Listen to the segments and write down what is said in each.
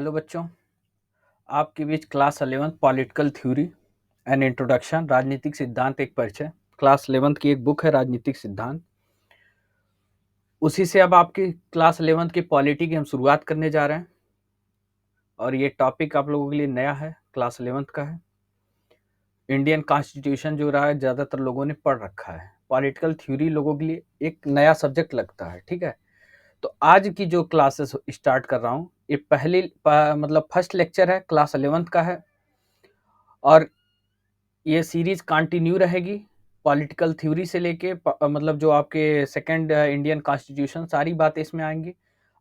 Hello बच्चों, आपके बीच class 11 political theory and introduction राजनीतिक सिद्धांत एक परिचय। क्लास 11 की एक बुक है राजनीतिक सिद्धांत, उसी से अब आपकी क्लास 11 की पॉलिटी की हम शुरुआत करने जा रहे हैं। और ये टॉपिक आप लोगों के लिए नया है, क्लास 11 का है। इंडियन कॉन्स्टिट्यूशन जो रहा है ज़्यादातर लोगों ने पढ़ रखा है, पॉलिटिकल थ्योरी लोगों के लिए एक नया सब्जेक्ट लगता है। ठीक है, तो आज की जो क्लासेस स्टार्ट कर रहा हूँ ये मतलब फर्स्ट लेक्चर है, क्लास 11 का है। और ये सीरीज कंटिन्यू रहेगी पॉलिटिकल थ्योरी से लेके मतलब जो आपके सेकंड इंडियन कॉन्स्टिट्यूशन, सारी बातें इसमें आएंगी।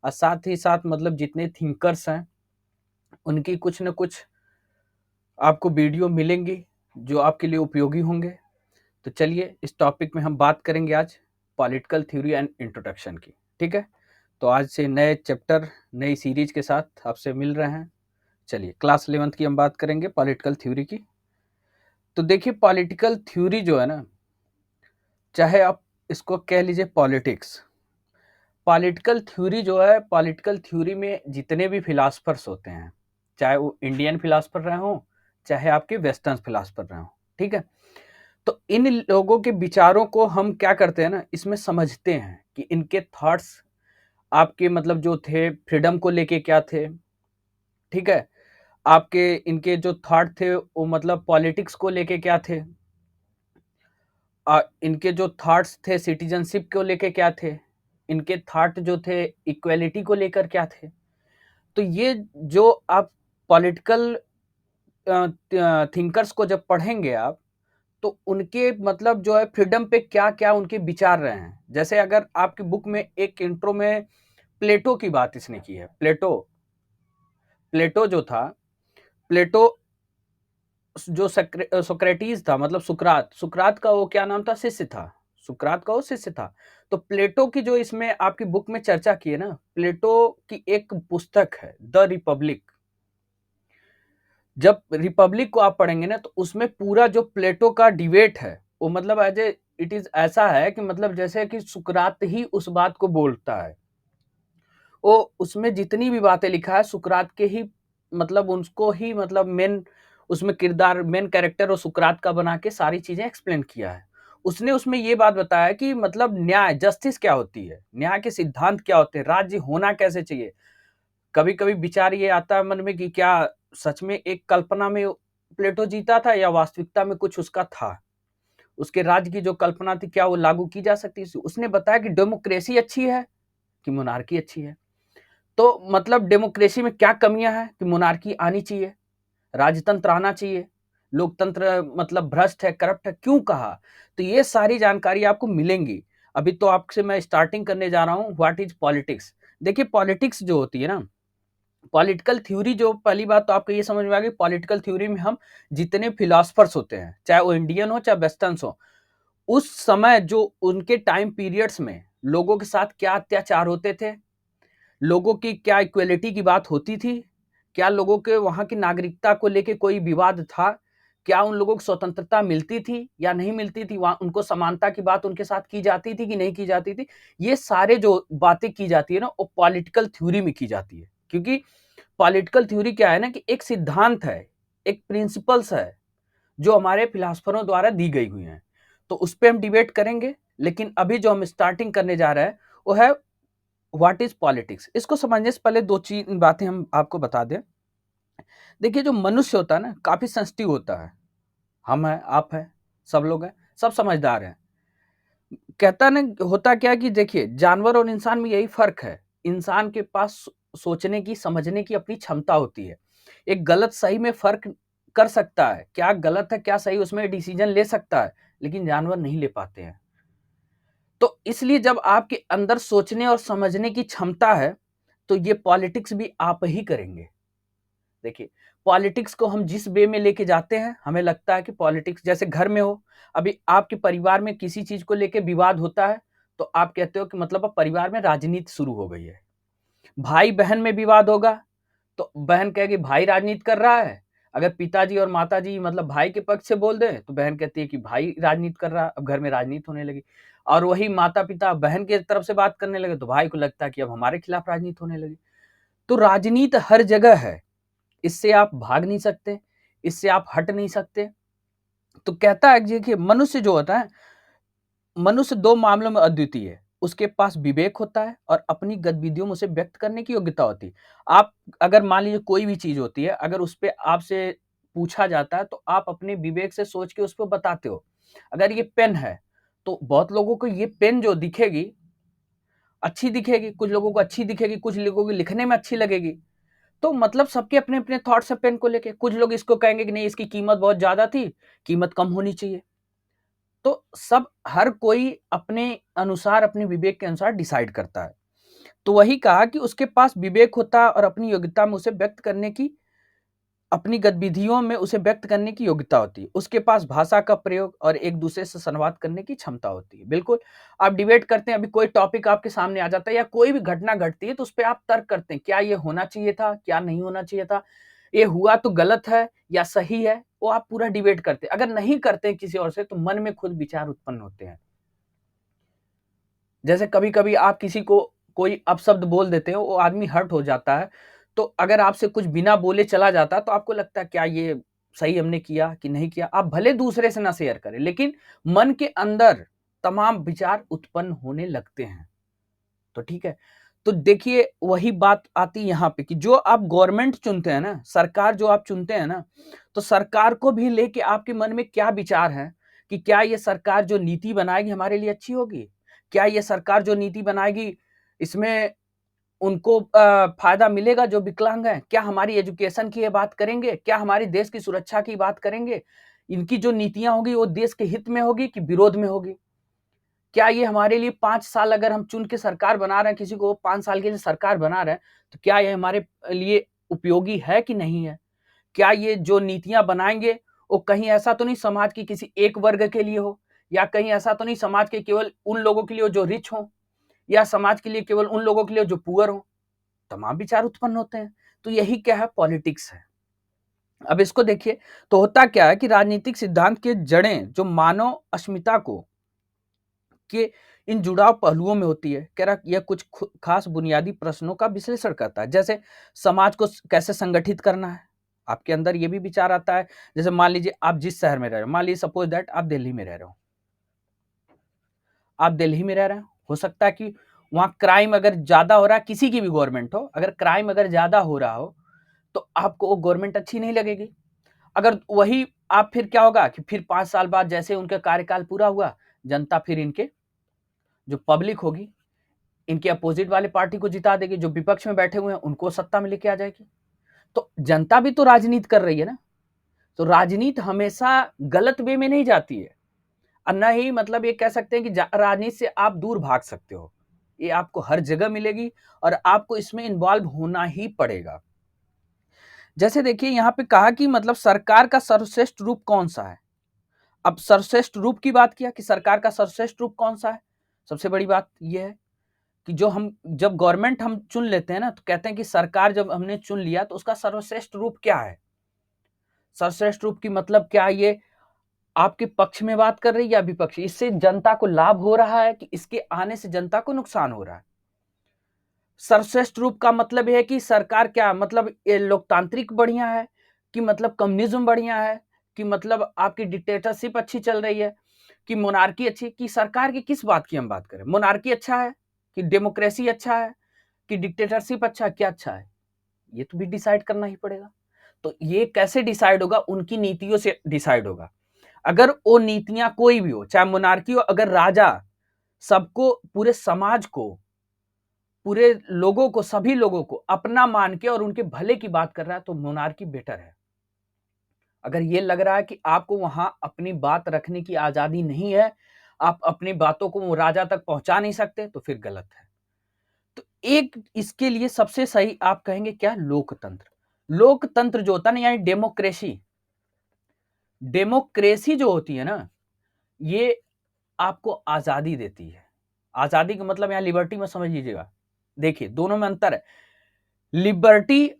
और साथ ही साथ मतलब जितने थिंकर्स हैं उनकी कुछ न कुछ आपको वीडियो मिलेंगी जो आपके लिए उपयोगी होंगे। तो चलिए इस टॉपिक में हम बात करेंगे आज पॉलिटिकल थ्योरी एंड इंट्रोडक्शन की। ठीक है, तो आज से नए चैप्टर नई सीरीज के साथ आपसे मिल रहे हैं। चलिए क्लास 11 की हम बात करेंगे पॉलिटिकल थ्योरी की। तो देखिए पॉलिटिकल थ्योरी जो है ना, चाहे आप इसको कह लीजिए पॉलिटिक्स, पॉलिटिकल थ्योरी जो है, पॉलिटिकल थ्योरी में जितने भी फिलासफर्स होते हैं, चाहे वो इंडियन फिलासफर रहे हों चाहे आपके वेस्टर्न फिलासफर रहे हों, ठीक है, तो इन लोगों के विचारों को हम क्या करते हैं ना, इसमें समझते हैं कि इनके थॉट्स आपके मतलब जो थे फ्रीडम को लेके क्या थे। ठीक है, आपके इनके जो थॉट थे वो मतलब पॉलिटिक्स को लेके क्या थे, इनके जो थॉट्स थे सिटीजनशिप को लेके क्या थे, इनके थॉट जो थे इक्वेलिटी को लेकर क्या थे। तो ये जो आप पॉलिटिकल थिंकर्स को जब पढ़ेंगे आप, तो उनके मतलब जो है फ्रीडम पे क्या क्या उनके विचार रहे हैं। जैसे अगर आपकी बुक में एक इंट्रो में प्लेटो की बात इसने की है, प्लेटो प्लेटो जो था, प्लेटो जो सोक्रेटिस था, मतलब सुकरात, सुकरात का वो क्या नाम था, शिष्य था, सुकरात का वो शिष्य था। तो प्लेटो की जो इसमें आपकी बुक में चर्चा की है ना, प्लेटो की एक पुस्तक है द रिपब्लिक। जब रिपब्लिक को आप पढ़ेंगे ना, तो उसमें पूरा जो प्लेटो का डिबेट है वो मतलब एज ए इट इज ऐसा है कि मतलब जैसे कि सुकरात ही उस बात को बोलता है। वो उसमें जितनी भी बातें लिखा है सुकरात के ही मतलब उनको ही मतलब मेन उसमें किरदार मेन कैरेक्टर और सुकरात का बना के सारी चीजें एक्सप्लेन किया है। उसने उसमें ये बात बताया कि मतलब न्याय जस्टिस क्या होती है, न्याय के सिद्धांत क्या होते हैं, राज्य होना कैसे चाहिए। कभी कभी विचार ये आता है मन में कि क्या सच में एक कल्पना में प्लेटो जीता था या वास्तविकता में कुछ उसका था, उसके राज्य की जो कल्पना थी क्या वो लागू की जा सकती है। उसने बताया कि डेमोक्रेसी अच्छी है कि मोनार्की अच्छी है। तो मतलब डेमोक्रेसी में क्या कमियां हैं कि मोनार्की आनी चाहिए, राजतंत्र आना चाहिए, लोकतंत्र मतलब भ्रष्ट है, करप्ट है, क्यों कहा। तो ये सारी जानकारी आपको मिलेंगी। अभी तो आपसे मैं स्टार्टिंग करने जा रहा हूं व्हाट इज पॉलिटिक्स। देखिए पॉलिटिक्स जो होती है ना, पॉलिटिकल थ्योरी जो पहली बात तो आपको ये समझ में आ गई, पॉलिटिकल थ्योरी में हम जितने फिलोसफर्स होते हैं चाहे वो इंडियन हो चाहे वेस्टर्न हो, उस समय जो उनके टाइम पीरियड्स में लोगों के साथ क्या अत्याचार होते थे, लोगों की क्या इक्वेलिटी की बात होती थी, क्या लोगों के वहां की नागरिकता को लेके कोई विवाद था, क्या उन लोगों को स्वतंत्रता मिलती थी या नहीं मिलती थी, वहां उनको समानता की बात उनके साथ की जाती थी कि नहीं की जाती थी। ये सारे जो बातें की जाती है ना वो पॉलिटिकल थ्योरी में की जाती है। क्योंकि पॉलिटिकल थ्योरी क्या है ना कि एक सिद्धांत है, एक प्रिंसिपल्स है जो हमारे फिलोसफरों द्वारा दी गई हुई हैं। तो उस पर हम डिबेट करेंगे, लेकिन अभी जो हम स्टार्टिंग करने जा रहे हैं वो है व्हाट इज पॉलिटिक्स। इसको समझने से पहले दो चीज बातें हम आपको बता दें। देखिए जो मनुष्य होता है ना काफी सेंसिटिव होता है, हम हैं आप हैं सब लोग हैं, सब समझदार हैं। कहता ना होता क्या कि देखिए जानवर और इंसान में यही फर्क है, इंसान के पास सोचने की समझने की अपनी क्षमता होती है, एक गलत सही में फर्क कर सकता है, क्या गलत है क्या सही उसमें डिसीजन ले सकता है, लेकिन जानवर नहीं ले पाते हैं। तो इसलिए जब आपके अंदर सोचने और समझने की क्षमता है तो ये पॉलिटिक्स भी आप ही करेंगे। देखिए पॉलिटिक्स को हम जिस वे में लेके जाते हैं, हमें लगता है कि पॉलिटिक्स जैसे घर में हो, अभी आपके परिवार में किसी चीज को लेके विवाद होता है तो आप कहते हो कि मतलब अब परिवार में राजनीति शुरू हो गई है। भाई बहन में विवाद होगा तो बहन कहेगी भाई राजनीति कर रहा है। अगर पिताजी और माताजी मतलब भाई के पक्ष से बोल दें तो बहन कहती है कि भाई राजनीति कर रहा है, अब घर में राजनीति होने लगी। और वही माता पिता बहन की तरफ से बात करने लगे तो भाई को लगता है कि अब हमारे खिलाफ राजनीति होने लगी। तो राजनीति हर जगह है, इससे आप भाग नहीं सकते, इससे आप हट नहीं सकते। तो कहता है कि मनुष्य जो होता है, मनुष्य 2 मामलों में अद्वितीय है। उसके पास विवेक होता है और अपनी गतिविधियों में उसे व्यक्त करने की योग्यता होती है। आप अगर मान लीजिए कोई भी चीज़ होती है, अगर उस पे आपसे पूछा जाता है, तो आप अपने विवेक से सोच के उसको बताते हो। अगर ये पेन है, तो बहुत लोगों को ये पेन जो दिखेगी, अच्छी दिखेगी, कुछ लोगों को अच्छी दिखेगी, कुछ लोगों को लिखने में अच्छी लगेगी। तो मतलब सबके अपने-अपने थॉट्स हैं पेन को लेके। कुछ लोग इसको कहेंगे कि नहीं, इसकी कीमत बहुत ज़्यादा थी, कीमत कम होनी चाहिए। तो सब हर कोई अपने अनुसार, अपने विवेक के अनुसार डिसाइड करता है। तो वही कहा कि उसके पास विवेक होता है और अपनी योग्यता में उसे व्यक्त करने की, अपनी गतिविधियों में उसे व्यक्त करने की योग्यता होती है। उसके पास भाषा का प्रयोग और एक दूसरे से संवाद करने की क्षमता होती है। बिल्कुल, आप डिबेट करते हैं, अभी कोई टॉपिक आपके सामने आ जाता है या कोई भी घटना घटती है, तो उस पे आप तर्क करते हैं, क्या ये होना चाहिए था, क्या नहीं होना चाहिए था, ये हुआ तो गलत है या सही है, वो आप पूरा डिबेट करते हैं। अगर नहीं करते हैं किसी और से, तो मन में खुद विचार उत्पन्न होते हैं। जैसे कभी-कभी आप किसी को कोई अपशब्द बोल देते हो, वो आदमी हर्ट हो जाता है, तो अगर आपसे कुछ बिना बोले चला जाता है, तो आपको लगता है क्या ये सही हमने किया कि नहीं किया? आप भले दूसरे से ना शेयर करें, लेकिन मन के अंदर तमाम विचार उत्पन्न होने लगते हैं। तो ठीक है। तो देखिए वही बात आती है यहाँ पे कि जो आप गवर्नमेंट चुनते हैं ना, सरकार जो आप चुनते हैं ना, तो सरकार को भी लेके आपके मन में क्या विचार है कि क्या ये सरकार जो नीति बनाएगी हमारे लिए अच्छी होगी? क्या ये सरकार जो नीति बनाएगी, इसमें उनको फ़ायदा मिलेगा जो विकलांग हैं? क्या हमारी एजुकेशन की ये बात करेंगे? क्या हमारी देश की सुरक्षा की बात करेंगे? इनकी जो नीतियाँ होगी वो देश के हित में होगी कि विरोध में होगी? क्या ये हमारे लिए 5 साल अगर हम चुन के सरकार बना रहे हैं, किसी को 5 साल के लिए सरकार बना रहे हैं, तो क्या ये हमारे लिए उपयोगी है कि नहीं है? क्या ये जो नीतियाँ बनाएँगे, वो कहीं ऐसा तो नहीं समाज के किसी एक वर्ग के लिए हो, या कहीं ऐसा तो नहीं समाज के केवल उन लोगों के लिए हो जो रिच हों, या समाज के लिए केवल उन लोगों के लिए जो पुअर हों? तमाम विचार उत्पन्न होते हैं। तो यही क्या है, पॉलिटिक्स है। अब इसको देखिए, तो होता क्या है कि राजनीतिक सिद्धांत की जड़ें जो मानव अस्मिता को के इन जुड़ाव पहलुओं में होती है। कह रहा यह कुछ खास बुनियादी प्रश्नों का विश्लेषण करता है। जैसे समाज को कैसे संगठित करना है, आपके अंदर ये भी विचार आता है। जैसे मान लीजिए आप जिस शहर में रह रहे हो, मान लीजिए सपोज दैट आप दिल्ली में रह रहे हो, आप दिल्ली में रह रहे हो सकता है कि वहाँ क्राइम अगर ज़्यादा हो रहा है, किसी की भी गवर्नमेंट हो, अगर क्राइम अगर ज़्यादा हो रहा हो, तो आपको वो गवर्नमेंट अच्छी नहीं लगेगी। अगर वही आप फिर क्या होगा कि फिर 5 साल बाद जैसे उनका कार्यकाल पूरा हुआ, जनता फिर इनके जो पब्लिक होगी, इनके अपोजिट वाले पार्टी को जिता देगी, जो विपक्ष में बैठे हुए हैं उनको सत्ता में लेके आ जाएगी। तो जनता भी तो राजनीति कर रही है ना, तो राजनीति हमेशा गलत वे में नहीं जाती है, और न ही मतलब ये कह सकते हैं कि राजनीति से आप दूर भाग सकते हो। ये आपको हर जगह मिलेगी और आपको इसमें इन्वॉल्व होना ही पड़ेगा। जैसे देखिए यहाँ पे कहा कि मतलब सरकार का सर्वश्रेष्ठ रूप कौन सा है। अब सर्वश्रेष्ठ रूप की बात किया कि सरकार का सर्वश्रेष्ठ रूप कौन सा है। सबसे बड़ी बात यह है कि जो हम जब गवर्नमेंट हम चुन लेते हैं ना, तो कहते हैं कि सरकार जब हमने चुन लिया तो उसका सर्वश्रेष्ठ रूप क्या है। सर्वश्रेष्ठ रूप की मतलब क्या, ये आपके पक्ष में बात कर रही है या विपक्ष, इससे जनता को लाभ हो रहा है कि इसके आने से जनता को नुकसान हो रहा है। सर्वश्रेष्ठ रूप का मतलब यह है कि सरकार क्या मतलब, ये लोकतांत्रिक बढ़िया है कि मतलब कम्युनिज्म बढ़िया है, कि मतलब आपकी डिक्टेटरशिप अच्छी चल रही है, कि मोनार्की अच्छी, कि सरकार की किस बात की हम बात करें। मोनार्की अच्छा है कि डेमोक्रेसी अच्छा है कि डिक्टेटरशिप अच्छा है, क्या अच्छा है, ये तो भी डिसाइड करना ही पड़ेगा। तो ये कैसे डिसाइड होगा, उनकी नीतियों से डिसाइड होगा। अगर वो नीतियां कोई भी हो, चाहे मोनार्की हो, अगर राजा सबको, पूरे समाज को, पूरे लोगों को, सभी लोगों को अपना मान के और उनके भले की बात कर रहा है, तो मोनार्की बेटर है। अगर ये लग रहा है कि आपको वहां अपनी बात रखने की आजादी नहीं है, आप अपनी बातों को राजा तक पहुंचा नहीं सकते, तो फिर गलत है। तो एक इसके लिए सबसे सही आप कहेंगे क्या, लोकतंत्र। लोकतंत्र जो होता है ना, यानी डेमोक्रेसी, डेमोक्रेसी जो होती है ना, ये आपको आजादी देती है। आजादी का मतलब यहां लिबर्टी में समझ लीजिएगा। देखिए दोनों में अंतर है, लिबर्टी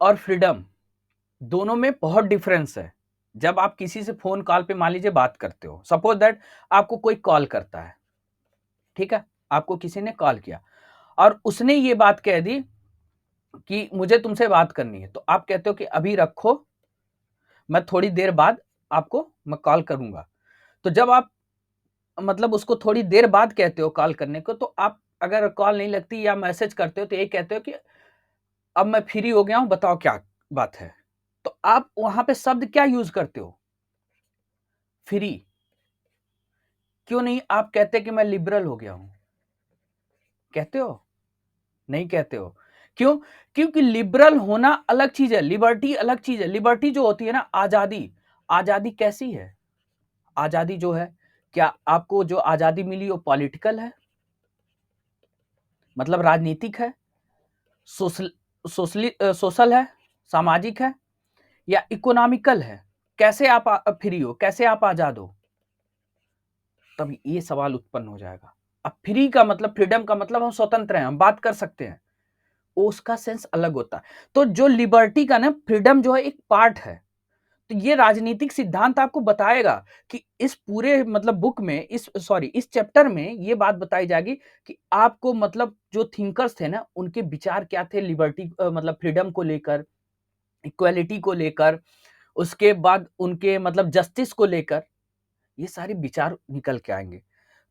और फ्रीडम दोनों में बहुत डिफरेंस है। जब आप किसी से फोन कॉल पे मान लीजिए बात करते हो, सपोज दैट आपको कोई कॉल करता है, ठीक है, आपको किसी ने कॉल किया और उसने ये बात कह दी कि मुझे तुमसे बात करनी है, तो आप कहते हो कि अभी रखो, मैं थोड़ी देर बाद आपको मैं कॉल करूँगा। तो जब आप मतलब उसको थोड़ी देर बाद कहते हो कॉल करने को, तो आप अगर कॉल नहीं लगती या मैसेज करते हो तो यही कहते हो कि अब मैं फ्री हो गया हूँ, बताओ क्या बात है? तो आप वहाँ पे शब्द क्या यूज़ करते हो? फ्री। क्यों नहीं आप कहते कि मैं लिबरल हो गया हूँ? कहते हो? नहीं कहते हो। क्यों? क्योंकि लिबरल होना अलग चीज़ है, लिबर्टी अलग चीज़ है। लिबर्टी जो होती है ना, आज़ादी, आज़ादी कैसी है? आज़ादी जो है, क्या आपको जो आज़ादी मिली वो पॉलिटिकल है? मतलब राजनीतिक है? सोशल सोशल है? सामाजिक है? या इकोनॉमिकल है? कैसे आप फ्री हो? कैसे आप आज़ाद हो? तब ये सवाल उत्पन्न हो जाएगा। अब फ्री का मतलब, फ्रीडम का मतलब हम स्वतंत्र हैं, हम बात कर सकते हैं। उसका सेंस अलग होता है। तो जो लिबर्टी का ना, फ्रीडम जो है एक पार्ट है। तो ये राजनीतिक सिद्धांत आपको बताएगा कि इस पूरे मतलब बुक में, इस चैप्टर में ये बात बताई जाएगी कि आपको मतलब जो थिंकर्स थे ना, उनके विचार क्या थे लिबर्टी मतलब फ्रीडम को लेकर, इक्वालिटी को लेकर, उसके बाद उनके मतलब जस्टिस को लेकर, ये सारे विचार निकल के आएंगे।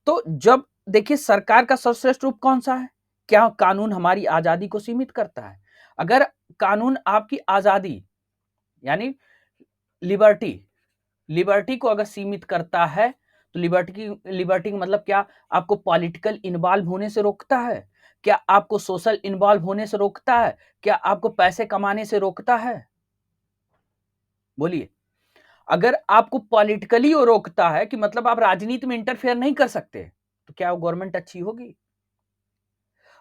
तो जब देखिए, सरकार का सर्वश्रेष्ठ रूप कौन सा है? क्या कानून हमारी आजादी को सीमित करता है? अगर कानून आपकी आजादी यानी लिबर्टी लिबर्टी को अगर सीमित करता है, तो लिबर्टी का मतलब क्या? आपको पॉलिटिकल इन्वॉल्व होने से रोकता है? क्या आपको सोशल इन्वॉल्व होने से रोकता है? क्या आपको पैसे कमाने से रोकता है? बोलिए। अगर आपको पॉलिटिकली वो रोकता है कि मतलब आप राजनीति में इंटरफेयर नहीं कर सकते, तो क्या वो गवर्नमेंट अच्छी होगी?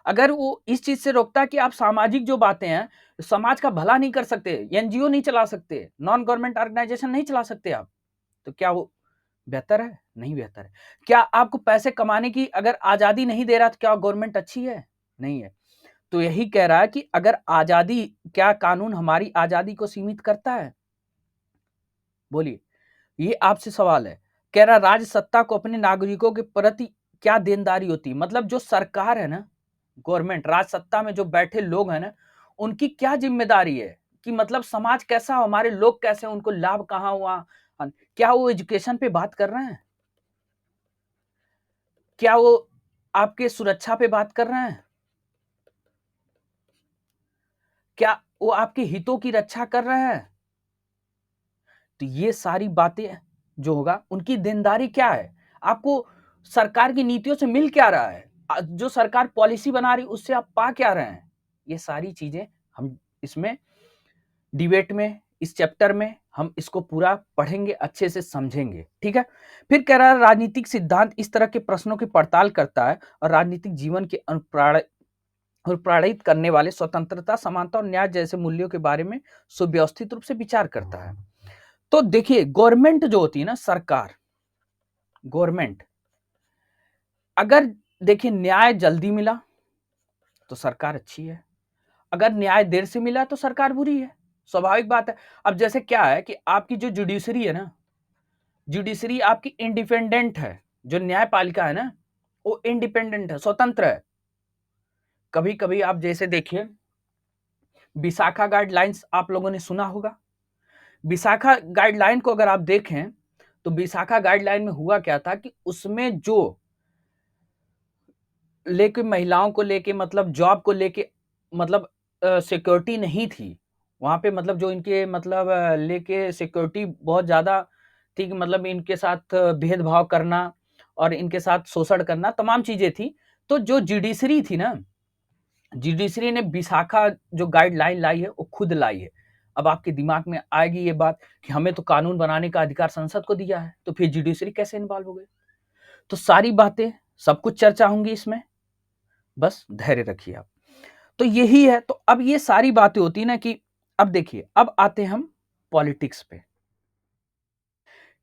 अगर वो इस चीज से रोकता है कि आप सामाजिक जो बातें हैं, समाज का भला नहीं कर सकते, एनजीओ नहीं चला सकते, नॉन गवर्नमेंट ऑर्गेनाइजेशन नहीं चला सकते आप, तो क्या वो बेहतर है? नहीं बेहतर है। क्या आपको पैसे कमाने की अगर आजादी नहीं दे रहा, तो क्या गवर्नमेंट अच्छी है? नहीं है। तो यही कह रहा है कि अगर आजादी, क्या कानून हमारी आजादी को सीमित करता है? बोलिए। ये आपसे सवाल है। कह रहा राज्य सत्ता को अपने नागरिकों के प्रति क्या देनदारी होती है? मतलब जो सरकार है ना, गवर्नमेंट, राज सत्ता में जो बैठे लोग हैं ना, उनकी क्या जिम्मेदारी है कि मतलब समाज कैसा हो, हमारे लोग कैसे हैं, उनको लाभ कहाँ हुआ? क्या वो एजुकेशन पे बात कर रहे हैं? क्या वो आपके सुरक्षा पे बात कर रहे हैं? क्या वो आपके हितों की रक्षा कर रहे हैं? तो ये सारी बातें जो होगा, उनकी देनदारी क्या है? आपको सरकार की नीतियों से मिल क्या रहा है? जो सरकार पॉलिसी बना रही उससे आप पा क्या रहे हैं? ये सारी चीजें हम इसमें डिबेट में, इस चैप्टर में हम इसको पूरा पढ़ेंगे, अच्छे से समझेंगे। ठीक है। फिर कह रहा है राजनीतिक सिद्धांत इस तरह के प्रश्नों की पड़ताल करता है और राजनीतिक जीवन के अनुप्राणित करने वाले स्वतंत्रता, समानता और न्याय जैसे मूल्यों के बारे में सुव्यवस्थित रूप से विचार करता है। तो देखिए, गवर्नमेंट जो होती है ना, सरकार, गवर्नमेंट, अगर देखिए न्याय जल्दी मिला तो सरकार अच्छी है, अगर न्याय देर से मिला तो सरकार बुरी है। स्वाभाविक बात है। अब जैसे क्या है कि आपकी जो जुडिशरी है ना, जुडिशरी आपकी इंडिपेंडेंट है, जो न्यायपालिका है ना, वो इंडिपेंडेंट है, स्वतंत्र है। कभी कभी आप जैसे देखिए, विशाखा गाइडलाइंस आप लोगों ने सुना होगा। विशाखा गाइडलाइन को अगर आप देखें, तो विशाखा गाइडलाइन में हुआ क्या था कि उसमें जो लेके महिलाओं को लेके मतलब जॉब को लेके मतलब सिक्योरिटी नहीं थी वहां पे, मतलब जो इनके मतलब लेके सिक्योरिटी बहुत ज्यादा थी कि मतलब इनके साथ भेदभाव करना और इनके साथ शोषण करना, तमाम चीजें थी। तो जो जुडिशरी थी ना, जुडिशरी ने विशाखा जो गाइडलाइन लाई है वो खुद लाई है। अब आपके दिमाग में आएगी ये बात कि हमें तो कानून बनाने का अधिकार संसद को दिया है, तो फिर जुडिशरी कैसे इन्वॉल्व हो गई? तो सारी बातें, सब कुछ चर्चा होंगी इसमें, बस धैर्य रखिए आप। तो यही है। तो अब ये सारी बातें होती है ना कि अब देखिए, अब आते हैं हम पॉलिटिक्स पे।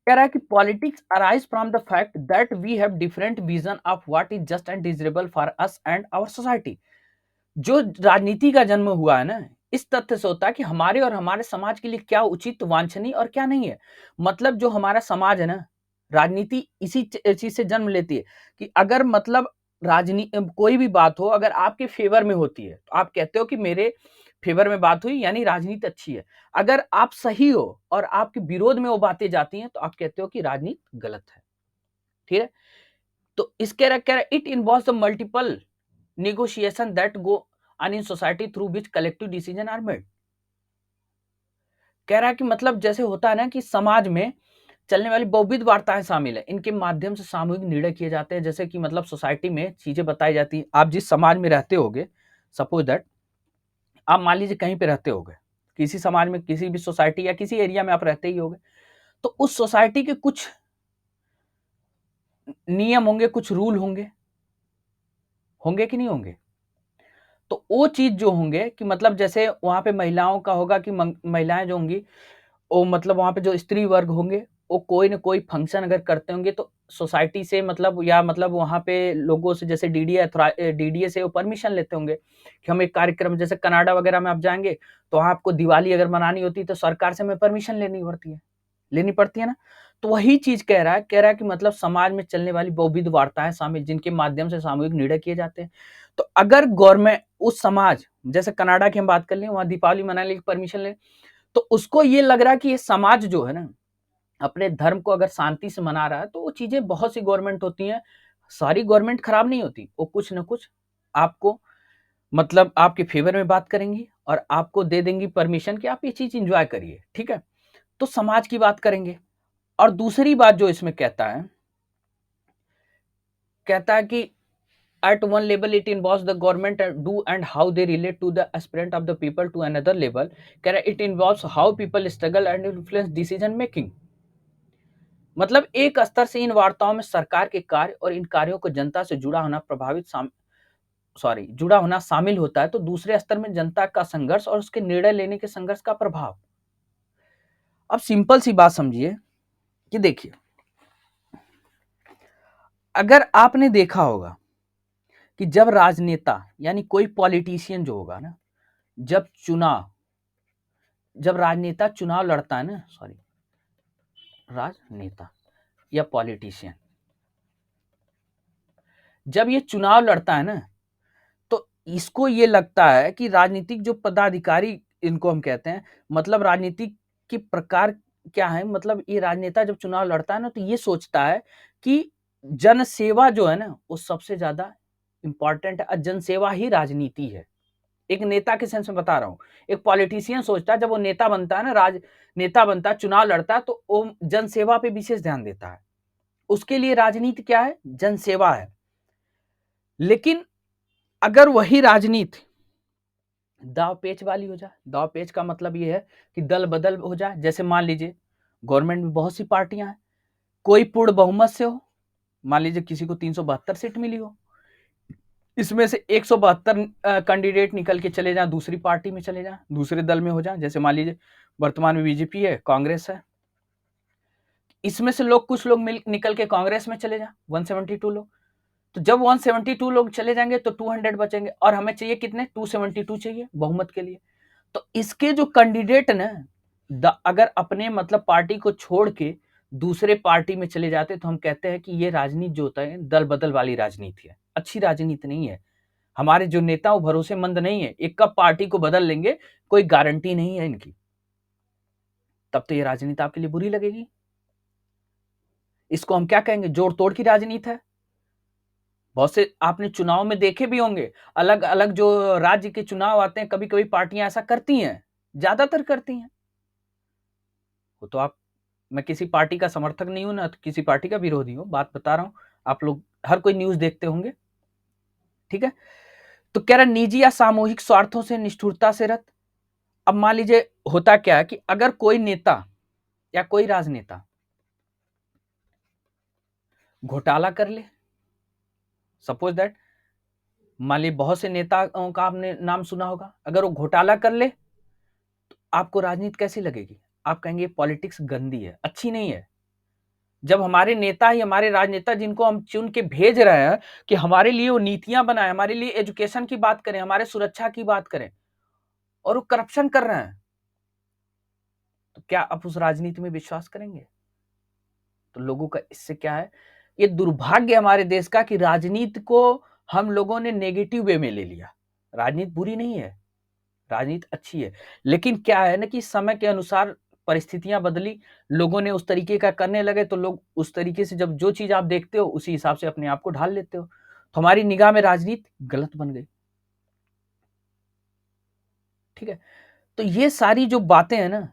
कह रहा है कि politics arise from the fact that we have different vision of what is just and desirable for us and our society. जो राजनीति का जन्म हुआ है ना, इस तथ्य से होता है कि हमारे और हमारे समाज के लिए क्या उचित, वांछनीय और क्या नहीं है। मतलब जो हमारा समाज है ना, राजनीति इसी चीज से जन्म लेती है कि अगर मतलब राजनीति कोई भी बात हो, अगर आपके फेवर में होती है तो आप कहते हो कि मेरे फेवर में बात हुई यानी राजनीति अच्छी है। अगर आप सही हो और आपके विरोध में वो बातें जाती हैं तो आप कहते हो कि राजनीति गलत है। ठीक है, तो इसके कह रहा it involves the multiple negotiation that go on in society through which collective decision are made. कह रहा है कि मतलब जैसे होता है ना कि समाज में चलने वाली बहुविध वार्ताएं शामिल है, इनके माध्यम से सामूहिक निर्णय किए जाते हैं। जैसे कि मतलब सोसाइटी में चीजें बताई जाती है। आप जिस समाज में रहते होगे, सपोज दैट आप मान लीजिए कहीं पे रहते होगे, किसी समाज में, किसी भी सोसाइटी या किसी एरिया में आप रहते ही होगे, तो उस सोसाइटी के कुछ नियम होंगे, कुछ रूल होंगे, होंगे कि नहीं होंगे? तो वो चीज जो होंगे कि मतलब जैसे वहां पे महिलाओं का होगा कि महिलाएं जो होंगी वो मतलब वहां पे जो स्त्री वर्ग होंगे वो कोई ना कोई फंक्शन अगर करते होंगे तो सोसाइटी से मतलब या मतलब वहां पे लोगों से जैसे डीडीए से वो परमिशन लेते होंगे कि हम एक कार्यक्रम, जैसे कनाडा वगैरह में आप जाएंगे तो वहां आपको दिवाली अगर मनानी होती है तो सरकार से हमें परमिशन लेनी पड़ती है ना। तो वही चीज कह रहा है कि मतलब समाज में चलने वाली बहुविध वार्ताएं शामिल, जिनके माध्यम से सामूहिक निर्णय किए जाते हैं। तो अगर गवर्नमेंट उस समाज, जैसे कनाडा की हम बात कर लें, वहां दीपावली मनाने की परमिशन ले, तो उसको ये लग रहा है कि ये समाज जो है ना अपने धर्म को अगर शांति से मना रहा है, तो वो चीजें बहुत सी गवर्नमेंट होती हैं, सारी गवर्नमेंट खराब नहीं होती, वो कुछ ना कुछ आपको मतलब आपके फेवर में बात करेंगी और आपको दे देंगी परमिशन कि आप ये चीज इंजॉय करिए। ठीक है, तो समाज की बात करेंगे। और दूसरी बात जो इसमें कहता है कि at one level it involves the government do and how they relate to the aspirant of the people to another level. It involves how people struggle and influence decision making. मतलब एक स्तर से इन वार्ताओं में सरकार के कार्य और इन कार्यों को जनता से जुड़ा होना शामिल होता है, तो दूसरे स्तर में जनता का संघर्ष और उसके निर्णय लेने के संघर्ष का प्रभाव। अब सिंपल सी बात समझिए कि देखिए, अगर आपने देखा होगा कि जब राजनेता यानी कोई पॉलिटिशियन जो होगा ना, जब राजनेता चुनाव लड़ता है ना, राजनेता या पॉलिटिशियन जब ये चुनाव लड़ता है ना, तो इसको ये लगता है कि राजनीतिक जो पदाधिकारी, इनको हम कहते हैं, मतलब राजनीतिक के प्रकार क्या है, मतलब ये राजनेता जब चुनाव लड़ता है ना तो ये सोचता है कि जनसेवा जो है ना वो सबसे ज्यादा इंपॉर्टेंट है, जनसेवा ही राजनीति है। एक नेता के सेंस में बता रहा हूं, एक पॉलिटिशियन सोचता है जब वो नेता बनता है ना, राजनेता बनता है, चुनाव लड़ता है, तो वो जनसेवा पे विशेष ध्यान देता है। उसके लिए राजनीति क्या है? जनसेवा है। लेकिन अगर वही राजनीति दाव पेच वाली हो जाए, दाव पेच का मतलब ये है कि दल बदल हो जाए। जैसे मान लीजिए गवर्नमेंट में बहुत सी पार्टियां हैं, कोई पूर्ण बहुमत से हो, मान लीजिए किसी को 372 सीट मिली हो, इसमें से 172 कैंडिडेट निकल के चले जाएं, दूसरी पार्टी में चले जाएं, दूसरे दल में हो जाएं। जैसे मान लीजिए वर्तमान में बीजेपी है, कांग्रेस है, इसमें से कुछ लोग निकल के कांग्रेस में चले जाएं, 172 लोग। तो जब 172 लोग चले जाएंगे तो 200 बचेंगे, और हमें चाहिए कितने? 272 चाहिए बहुमत के लिए। तो इसके जो कैंडिडेट ना अगर अपने मतलब पार्टी को छोड़ के दूसरे पार्टी में चले जाते, तो हम कहते हैं कि ये राजनीति जो होता है दल बदल वाली राजनीति है, अच्छी राजनीति नहीं है। हमारे जो नेता वो भरोसेमंद नहीं है, एक कब पार्टी को बदल लेंगे, कोई गारंटी नहीं है इनकी, तब तो ये राजनीति आपके लिए बुरी लगेगी। इसको हम क्या कहेंगे? जोड़ तोड़ की राजनीति है। बहुत से आपने चुनाव में देखे भी होंगे, अलग अलग जो राज्य के चुनाव आते हैं, कभी कभी पार्टियां ऐसा करती हैं, ज्यादातर करती हैं। वो तो मैं किसी पार्टी का समर्थक नहीं हूं ना तो किसी पार्टी का विरोधी हूं, बात बता रहा हूं। आप लोग हर कोई न्यूज देखते होंगे, ठीक है। तो कह रहा निजी या सामूहिक स्वार्थों से, निष्ठुरता से रत। अब मान लीजिए होता क्या है कि अगर कोई नेता या कोई राजनेता घोटाला कर ले, सपोज दैट, मान लीजिए बहुत से नेताओं का आपने नाम सुना होगा, अगर वो घोटाला कर ले तो आपको राजनीति कैसी लगेगी? आप कहेंगे पॉलिटिक्स गंदी है, अच्छी नहीं है। जब हमारे नेता ही, हमारे राजनेता जिनको हम चुन के भेज रहे हैं कि हमारे लिए वो नीतियां बनाए, हमारे लिए एजुकेशन की बात करें, हमारे सुरक्षा की बात करें, और वो करप्शन कर रहे हैं, तो क्या आप उस राजनीति में विश्वास करेंगे? तो लोगों का इससे क्या है, ये दुर्भाग्य हमारे देश का कि राजनीति को हम लोगों ने नेगेटिव वे में ले लिया। राजनीति बुरी नहीं है, राजनीति अच्छी है, लेकिन क्या है ना कि समय के अनुसार परिस्थितियां बदली, लोगों ने उस तरीके का करने लगे, तो लोग उस तरीके से जब जो चीज आप देखते हो उसी हिसाब से अपने आप को ढाल लेते हो, तो हमारी निगाह में राजनीति गलत बन गई। ठीक है, तो ये सारी जो बातें हैं ना,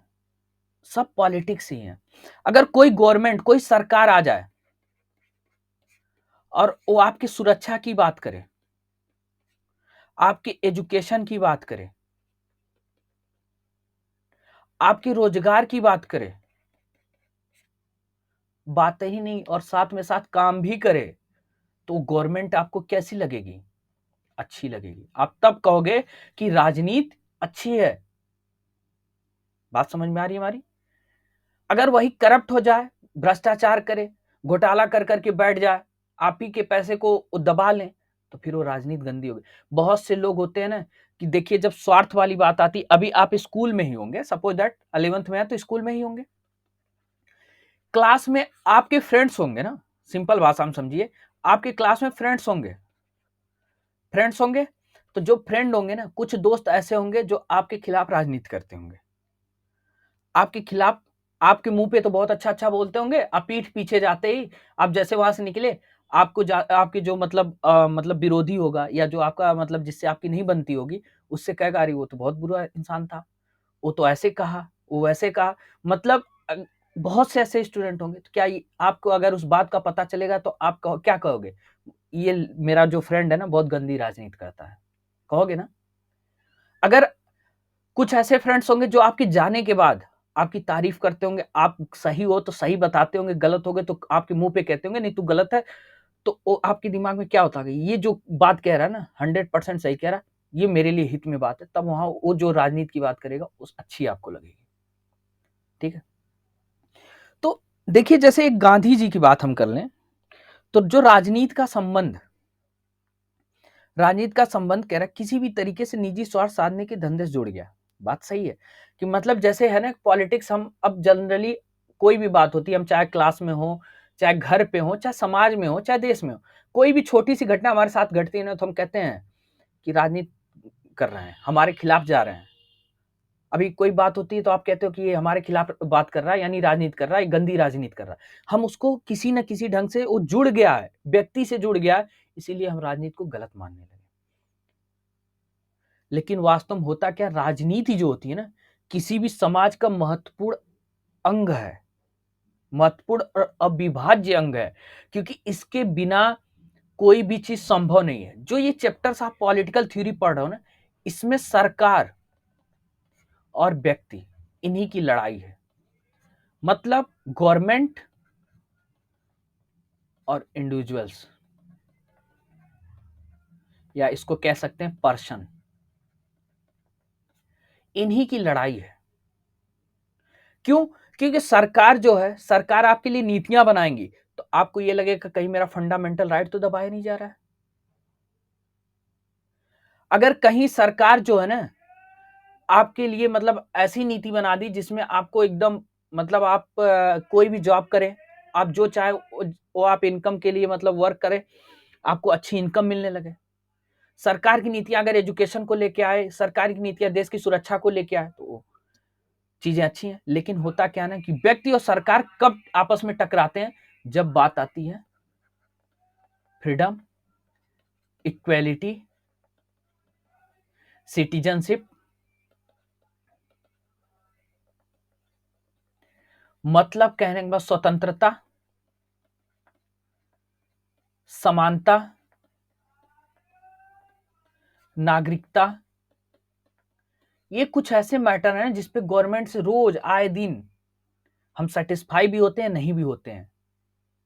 सब पॉलिटिक्स ही हैं। अगर कोई गवर्नमेंट, कोई सरकार आ जाए और वो आपकी सुरक्षा की बात करे, आपके एजुकेशन की बात करे, आपके रोजगार की बात करे, बात ही नहीं और साथ में साथ काम भी करे, तो गवर्नमेंट आपको कैसी लगेगी? अच्छी लगेगी। आप तब कहोगे कि राजनीति अच्छी है। बात समझ में आ रही है हमारी? अगर वही करप्ट हो जाए, भ्रष्टाचार करे, घोटाला कर करके बैठ जाए, आप ही के पैसे को दबा लें, तो फिर वो राजनीति गंदी होगी। बहुत से लोग होते हैं ना कि देखिए, जब स्वार्थ वाली बात आती, अभी आप स्कूल में ही होंगे, सपोज दैट 11th में है तो स्कूल में ही होंगे, क्लास में आपके फ्रेंड्स होंगे ना, सिंपल भाषा में समझिए, आपके क्लास में फ्रेंड्स होंगे, तो जो फ्रेंड होंगे ना, कुछ दोस्त ऐसे होंगे जो आपके खिलाफ राजनीति करते होंगे, आपके खिलाफ, आपके मुंह पे तो बहुत अच्छा अच्छा बोलते होंगे, आप पीठ पीछे जाते ही, आप जैसे वहां से निकले, आपको आपके जो मतलब विरोधी होगा, या जो आपका मतलब जिससे आपकी नहीं बनती होगी, उससे कहेगा अरे वो तो बहुत बुरा इंसान था, वो तो ऐसे कहा, वो वैसे कहा। मतलब बहुत से ऐसे स्टूडेंट होंगे, तो क्या आपको अगर उस बात का पता चलेगा तो आप क्या कहोगे? ये मेरा जो फ्रेंड है ना, बहुत गंदी राजनीति करता है, कहोगे ना? अगर कुछ ऐसे फ्रेंड्स होंगे जो आपके जाने के बाद आपकी तारीफ करते होंगे, आप सही हो तो सही बताते होंगे, गलत हो गए तो आपके मुंह पे कहते होंगे नहीं तू गलत है, तो वो आपके दिमाग में क्या होता है, ये जो बात कह रहा है ना 100% सही कह रहा है, ये मेरे लिए हित में बात है, तब वहां वो जो राजनीति की बात करेगा उस अच्छी आपको लगेगी। ठीक है, तो देखिए, जैसे एक गांधी जी की बात हम कर लें, तो जो राजनीति का संबंध कह रहा है किसी भी तरीके से निजी स्वार्थ साधने के धंधे से जुड़ गया। बात सही है कि मतलब जैसे है ना पॉलिटिक्स, हम अब जनरली कोई भी बात होती है, हम चाहे क्लास में हो, चाहे घर पे हो, चाहे समाज में हो, चाहे देश में हो, कोई भी छोटी सी घटना हमारे साथ घटती है ना, तो हम कहते हैं कि राजनीति कर रहे हैं, हमारे खिलाफ जा रहे हैं। अभी कोई बात होती है तो आप कहते हो कि ये हमारे खिलाफ बात कर रहा है, यानी राजनीति कर रहा है, गंदी राजनीति कर रहा है। हम उसको किसी न किसी ढंग से, वो जुड़ गया है, व्यक्ति से जुड़ गया है, इसीलिए हम राजनीति को गलत मानने लगे। लेकिन वास्तव में होता क्या, राजनीति जो होती है ना, किसी भी समाज का महत्वपूर्ण अंग है, महत्वपूर्ण और अविभाज्य अंग है, क्योंकि इसके बिना कोई भी चीज संभव नहीं है। जो ये चैप्टर्स आप पॉलिटिकल थ्योरी पढ़ रहे हो ना, इसमें सरकार और व्यक्ति, इन्हीं की लड़ाई है। मतलब गवर्नमेंट और इंडिविजुअल्स, या इसको कह सकते हैं पर्सन, इन्हीं की लड़ाई है। क्यों? क्योंकि सरकार जो है, सरकार आपके लिए नीतियां बनाएंगी, तो आपको यह लगेगा कहीं मेरा फंडामेंटल राइट तो दबाया नहीं जा रहा है। अगर कहीं सरकार जो है ना आपके लिए मतलब ऐसी नीति बना दी जिसमें आपको एकदम मतलब आप कोई भी जॉब करें, आप जो चाहे वो आप इनकम के लिए मतलब वर्क करें, आपको अच्छी इनकम मिलने लगे। सरकार की नीतियां अगर एजुकेशन को लेके आए, सरकार की नीतियां देश की सुरक्षा को लेके आए, तो चीजें अच्छी हैं। लेकिन होता क्या ना कि व्यक्ति और सरकार कब आपस में टकराते हैं? जब बात आती है फ्रीडम, इक्वेलिटी, सिटीजनशिप, मतलब कहने के बाद स्वतंत्रता, समानता, नागरिकता, ये कुछ ऐसे मैटर हैं जिसपे गवर्नमेंट से रोज आए दिन हम सेटिस्फाई भी होते हैं, नहीं भी होते हैं,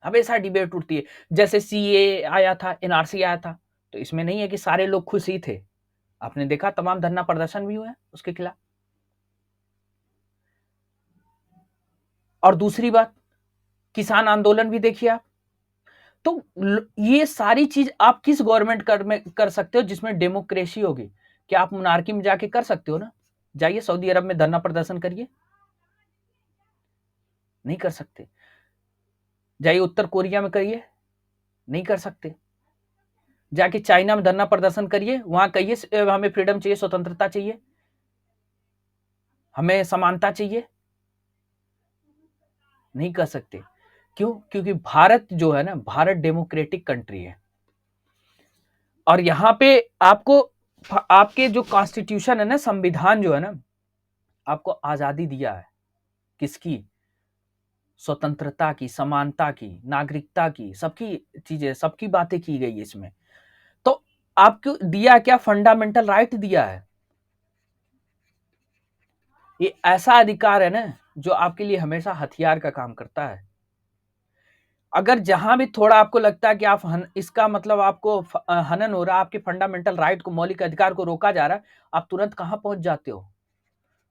हमेशा डिबेट उठती है। जैसे सीए आया था, एनआरसी आया था, तो इसमें नहीं है कि सारे लोग खुश ही थे, आपने देखा तमाम धरना प्रदर्शन भी हुए उसके खिलाफ। और दूसरी बात, किसान आंदोलन भी देखिए आप। तो ये सारी चीज आप किस गवर्नमेंट में कर सकते हो जिसमें डेमोक्रेसी होगी? क्या आप मोनार्की में जाके कर सकते हो ना? जाइए सऊदी अरब में धरना प्रदर्शन करिए, नहीं कर सकते। जाइए उत्तर कोरिया में करिए, नहीं कर सकते। जाके चाइना में धरना प्रदर्शन करिए, वहां कहिए हमें फ्रीडम चाहिए, स्वतंत्रता चाहिए, हमें समानता चाहिए, नहीं कह सकते। क्यों? क्योंकि भारत जो है ना, भारत डेमोक्रेटिक कंट्री है, और यहाँ पे आपको आपके जो कॉन्स्टिट्यूशन है ना, संविधान जो है ना, आपको आजादी दिया है। किसकी? स्वतंत्रता की, समानता की, नागरिकता की, सबकी चीजें, सबकी बातें की गई है इसमें। तो आपको दिया क्या? फंडामेंटल राइट दिया है। ये ऐसा अधिकार है ना जो आपके लिए हमेशा हथियार का काम करता है। अगर जहां भी थोड़ा आपको लगता है कि आप इसका मतलब आपको हनन हो रहा है, आपके फंडामेंटल राइट को, मौलिक अधिकार को रोका जा रहा है, आप तुरंत कहां पहुंच जाते हो?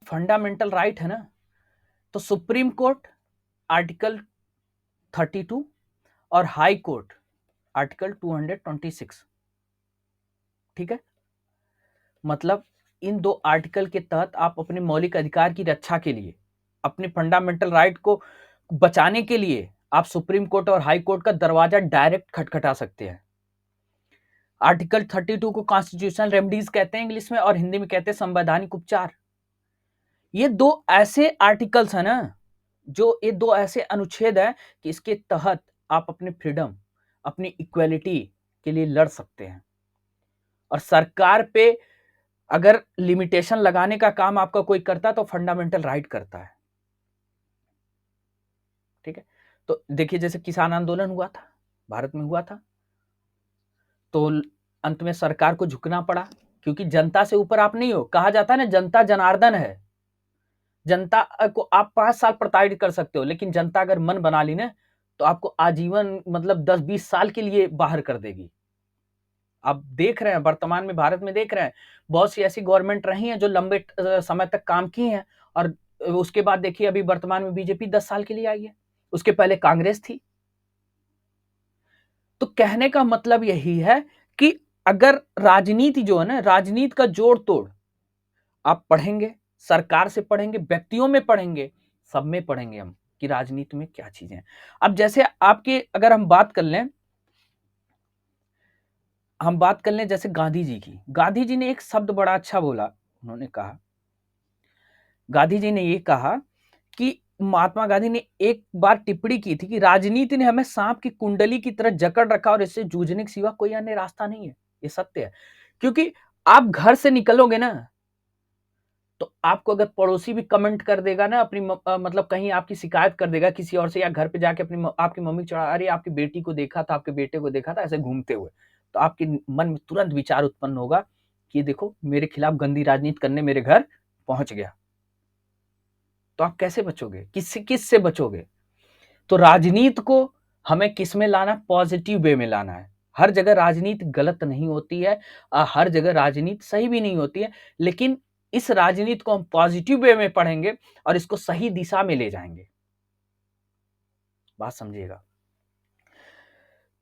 फंडामेंटल राइट है ना, तो सुप्रीम कोर्ट आर्टिकल 32 और हाई कोर्ट आर्टिकल 226, ठीक है। मतलब इन दो आर्टिकल के तहत आप अपने मौलिक अधिकार की रक्षा के लिए, अपने फंडामेंटल राइट को बचाने के लिए आप सुप्रीम कोर्ट और हाई कोर्ट का दरवाजा डायरेक्ट खटखटा सकते हैं। आर्टिकल 32 को कॉन्स्टिट्यूशनल रेमेडीज कहते हैं इंग्लिश में, और हिंदी में कहते हैं संवैधानिक उपचार। ये दो ऐसे आर्टिकल्स है ना, जो ये दो ऐसे अनुच्छेद है कि इसके तहत आप अपने फ्रीडम, अपनी इक्वेलिटी के लिए लड़ सकते हैं। और सरकार पे अगर लिमिटेशन लगाने का काम आपका कोई करता तो फंडामेंटल राइट करता है, ठीक है। तो देखिए, जैसे किसान आंदोलन हुआ था, भारत में हुआ था, तो अंत में सरकार को झुकना पड़ा, क्योंकि जनता से ऊपर आप नहीं हो। कहा जाता है ना, जनता जनार्दन है। जनता को आप 5 साल प्रताड़ित कर सकते हो, लेकिन जनता अगर मन बना ली ना, तो आपको आजीवन, मतलब 10-20 साल के लिए बाहर कर देगी। आप देख रहे हैं वर्तमान में, भारत में देख रहे हैं, बहुत सी ऐसी गवर्नमेंट रही हैं जो लंबे समय तक काम की हैं, और उसके बाद देखिए अभी वर्तमान में बीजेपी 10 साल के लिए आई है, उसके पहले कांग्रेस थी। तो कहने का मतलब यही है कि अगर राजनीति जो है ना, राजनीति का जोड़ तोड़ आप पढ़ेंगे, सरकार से पढ़ेंगे, व्यक्तियों में पढ़ेंगे, सब में पढ़ेंगे हम कि राजनीति में क्या चीजें हैं। अब जैसे आपके, अगर हम बात कर लें, जैसे गांधी जी की। गांधी जी ने एक शब्द बड़ा अच्छा बोला, उन्होंने कहा, गांधी जी ने ये कहा कि महात्मा गांधी ने एक बार टिप्पणी की थी कि राजनीति ने हमें सांप की कुंडली की तरह जकड़ रखा और इससे जूझने के सिवा कोई अन्य रास्ता नहीं है। ये सत्य है, क्योंकि आप घर से निकलोगे ना, तो आपको अगर पड़ोसी भी कमेंट कर देगा ना, अपनी मतलब कहीं आपकी शिकायत कर देगा किसी और से, या घर पे जाके अपनी आपकी मम्मी चढ़ा, अरे आपकी बेटी को देखा था, आपके बेटे को देखा था ऐसे घूमते हुए, तो आपके मन में तुरंत विचार उत्पन्न होगा कि देखो मेरे खिलाफ गंदी राजनीति करने मेरे घर पहुंच गया। तो आप कैसे बचोगे? किससे बचोगे? तो राजनीति को हमें किस में लाना? पॉजिटिव वे में लाना है। हर जगह राजनीति गलत नहीं होती है, हर जगह राजनीति सही भी नहीं होती है, लेकिन इस राजनीति को हम पॉजिटिव वे में पढ़ेंगे और इसको सही दिशा में ले जाएंगे। बात समझिएगा।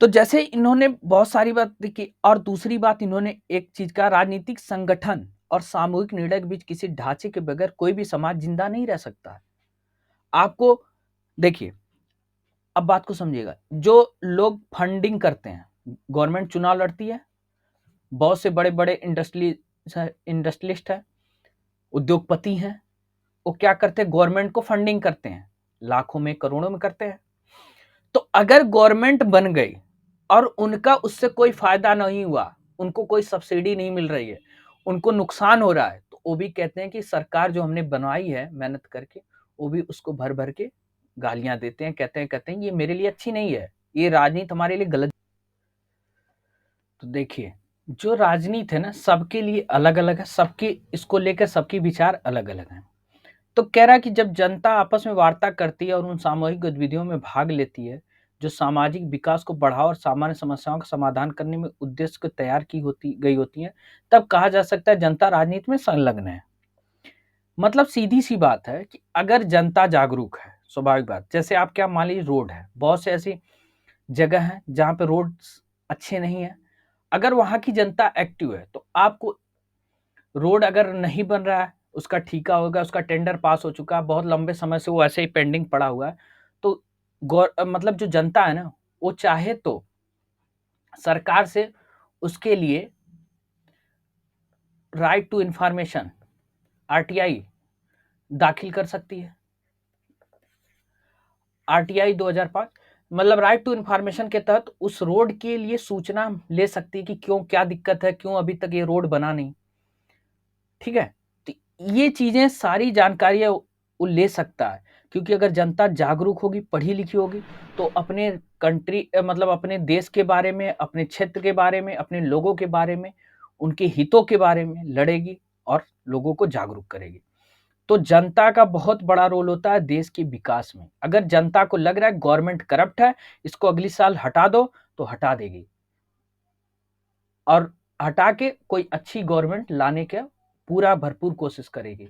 तो जैसे इन्होंने बहुत सारी बात देखी, और दूसरी बात इन्होंने एक चीज का, राजनीतिक संगठन और सामूहिक निर्णय के बीच किसी ढांचे के बगैर कोई भी समाज जिंदा नहीं रह सकता है। आपको देखिए, अब बात को समझिएगा, जो लोग फंडिंग करते हैं, गवर्नमेंट चुनाव लड़ती है, बहुत से बड़े बड़े इंडस्ट्रियलिस्ट है, उद्योगपति हैं, वो क्या करते हैं? गवर्नमेंट को फंडिंग करते हैं, लाखों में करोड़ों में करते हैं। तो अगर गवर्नमेंट बन गई और उनका उससे कोई फायदा नहीं हुआ, उनको कोई सब्सिडी नहीं मिल रही है, उनको नुकसान हो रहा है, तो वो भी कहते हैं कि सरकार जो हमने बनवाई है मेहनत करके, वो भी उसको भर भर के गालियां देते हैं, कहते हैं ये मेरे लिए अच्छी नहीं है, ये राजनीति हमारे लिए गलत। तो देखिए, जो राजनीति है ना, सबके लिए अलग अलग है, सबके इसको लेकर सबकी विचार अलग अलग है। तो कह रहा है कि जब जनता आपस में वार्ता करती है और उन सामूहिक गतिविधियों में भाग लेती है जो सामाजिक विकास को बढ़ावा और सामान्य समस्याओं का समाधान करने में उद्देश्य को तैयार की होती है, तब कहा जा सकता है जनता राजनीति में संलग्न है। मतलब सीधी सी बात है कि अगर जनता जागरूक है, स्वाभाविक बात, जैसे आप क्या मान लीजिए, रोड है, बहुत से ऐसी जगह है जहां पे रोड अच्छे नहीं है, अगर वहां की जनता एक्टिव है तो आपको, रोड अगर नहीं बन रहा है, उसका ठीका होगा, उसका टेंडर पास हो चुका है, बहुत लंबे समय से वो ऐसे ही पेंडिंग पड़ा हुआ है, तो मतलब जो जनता है ना, वो चाहे तो सरकार से उसके लिए राइट टू इंफॉर्मेशन, आरटीआई, दाखिल कर सकती है। आरटीआई 2005 मतलब राइट टू इंफॉर्मेशन के तहत उस रोड के लिए सूचना ले सकती है कि क्यों, क्या दिक्कत है, क्यों अभी तक ये रोड बना नहीं। ठीक है, तो ये चीजें सारी जानकारियां वो ले सकता है, क्योंकि अगर जनता जागरूक होगी, पढ़ी लिखी होगी, तो अपने कंट्री मतलब अपने देश के बारे में, अपने क्षेत्र के बारे में, अपने लोगों के बारे में, उनके हितों के बारे में लड़ेगी और लोगों को जागरूक करेगी। तो जनता का बहुत बड़ा रोल होता है देश के विकास में। अगर जनता को लग रहा है गवर्नमेंट करप्ट है, इसको अगली साल हटा दो, तो हटा देगी और हटा के कोई अच्छी गवर्नमेंट लाने का पूरा भरपूर कोशिश करेगी।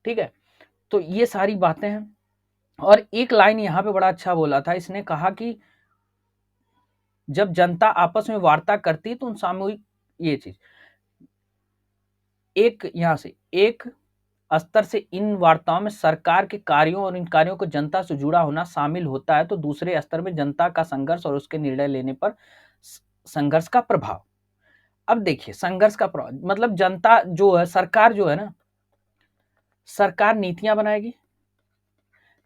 ठीक है, तो ये सारी बातें हैं। और एक लाइन यहाँ पे बड़ा अच्छा बोला था, इसने कहा कि जब जनता आपस में वार्ता करती है तो उन सामूहिक, ये चीज एक यहाँ से एक स्तर से इन वार्ताओं में सरकार के कार्यों और इन कार्यों को जनता से जुड़ा होना शामिल होता है, तो दूसरे स्तर में जनता का संघर्ष और उसके निर्णय लेने पर संघर्ष का प्रभाव। अब देखिए संघर्ष का प्रभाव मतलब जनता जो है, सरकार जो है ना, सरकार नीतियां बनाएगी।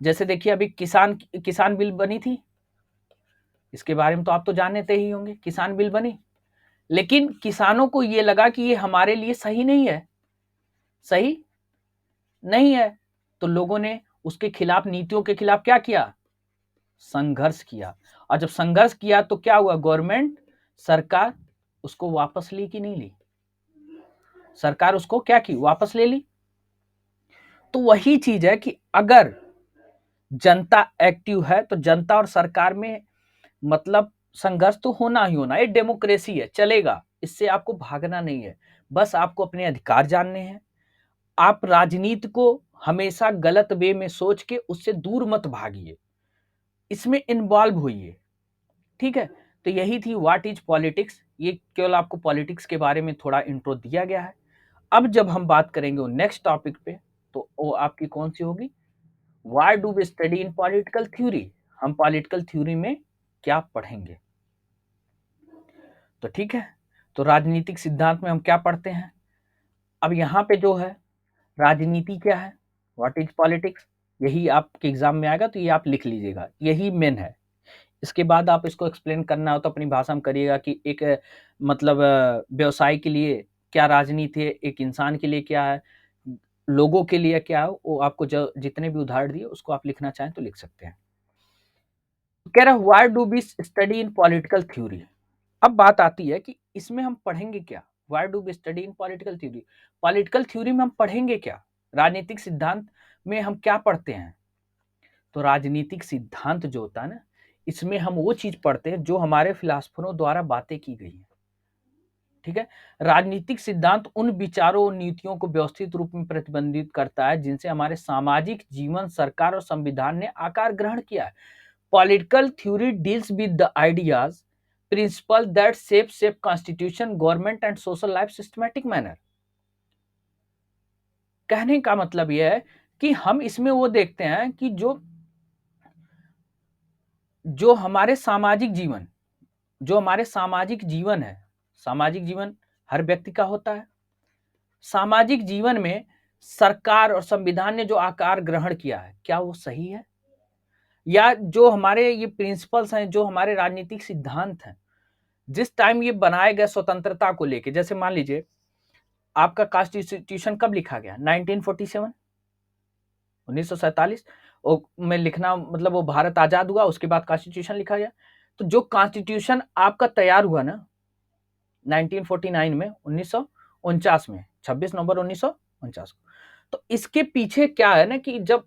जैसे देखिए अभी किसान बिल बनी थी, इसके बारे में तो आप तो जानते ही होंगे। किसान बिल बनी, लेकिन किसानों को ये लगा कि ये हमारे लिए सही नहीं है, सही नहीं है, तो लोगों ने उसके खिलाफ, नीतियों के खिलाफ क्या किया, संघर्ष किया। और जब संघर्ष किया तो क्या हुआ, गवर्नमेंट, सरकार उसको वापस ली कि नहीं ली, सरकार उसको क्या की, वापस ले ली। तो वही चीज है कि अगर जनता एक्टिव है तो जनता और सरकार में मतलब संघर्ष तो होना ही होना, ये डेमोक्रेसी है, चलेगा, इससे आपको भागना नहीं है, बस आपको अपने अधिकार जानने हैं। आप राजनीति को हमेशा गलत वे में सोच के उससे दूर मत भागिए, इसमें इन्वॉल्व होइए। ठीक है, तो यही थी व्हाट इज पॉलिटिक्स। ये केवल आपको पॉलिटिक्स के बारे में थोड़ा इंट्रो दिया गया है। अब जब हम बात करेंगे नेक्स्ट टॉपिक पे, तो वो आपकी कौन सी होगी, why do we study in political theory, हम पॉलिटिकल थ्योरी में क्या पढ़ेंगे। तो ठीक है, तो राजनीतिक सिद्धांत में हम क्या पढ़ते हैं। अब यहाँ पे जो है राजनीति क्या है, व्हाट इज पॉलिटिक्स, यही आपके एग्जाम में आएगा, तो ये आप लिख लीजिएगा, यही मेन है। इसके बाद आप इसको एक्सप्लेन करना हो तो अपनी भाषा में करिएगा कि एक मतलब व्यवसाय के लिए क्या राजनीति है, एक इंसान के लिए क्या है, लोगों के लिए क्या है, वो आपको जो जितने भी उदाहरण दिए उसको आप लिखना चाहें तो लिख सकते हैं। कह रहा है why do we study in political theory. अब बात आती है कि इसमें हम पढ़ेंगे क्या, why do we study in political theory, political theory में हम पढ़ेंगे क्या, राजनीतिक सिद्धांत में हम क्या पढ़ते हैं। तो राजनीतिक सिद्धांत जो होता है ना, इसमें हम वो चीज पढ़ते हैं जो हमारे फिलासफरों द्वारा बातें की गई हैं। ठीक है, राजनीतिक सिद्धांत उन विचारों और नीतियों को व्यवस्थित रूप में प्रतिबंधित करता है जिनसे हमारे सामाजिक जीवन, सरकार और संविधान ने आकार ग्रहण किया है। Political theory deals with the ideas, principal that shape constitution, government and social life systematic manner. कहने का मतलब यह है कि हम इसमें वो देखते हैं कि जो हमारे सामाजिक जीवन, जो हमारे सामाजिक जीवन है, सामाजिक जीवन हर व्यक्ति का होता है, सामाजिक जीवन में सरकार और संविधान ने जो आकार ग्रहण किया है, क्या वो सही है, या जो हमारे ये प्रिंसिपल्स हैं, जो हमारे राजनीतिक सिद्धांत हैं, जिस टाइम ये बनाए गए स्वतंत्रता को लेके, जैसे मान लीजिए आपका कॉन्स्टिट्यूशन कब लिखा गया, 1947, 1947 में लिखना, मतलब वो भारत आजाद हुआ, उसके बाद कॉन्स्टिट्यूशन लिखा गया। तो जो कॉन्स्टिट्यूशन आपका तैयार हुआ ना 1949 में, 1949 में, 26 नवंबर 1949 को, तो इसके पीछे क्या है ना कि जब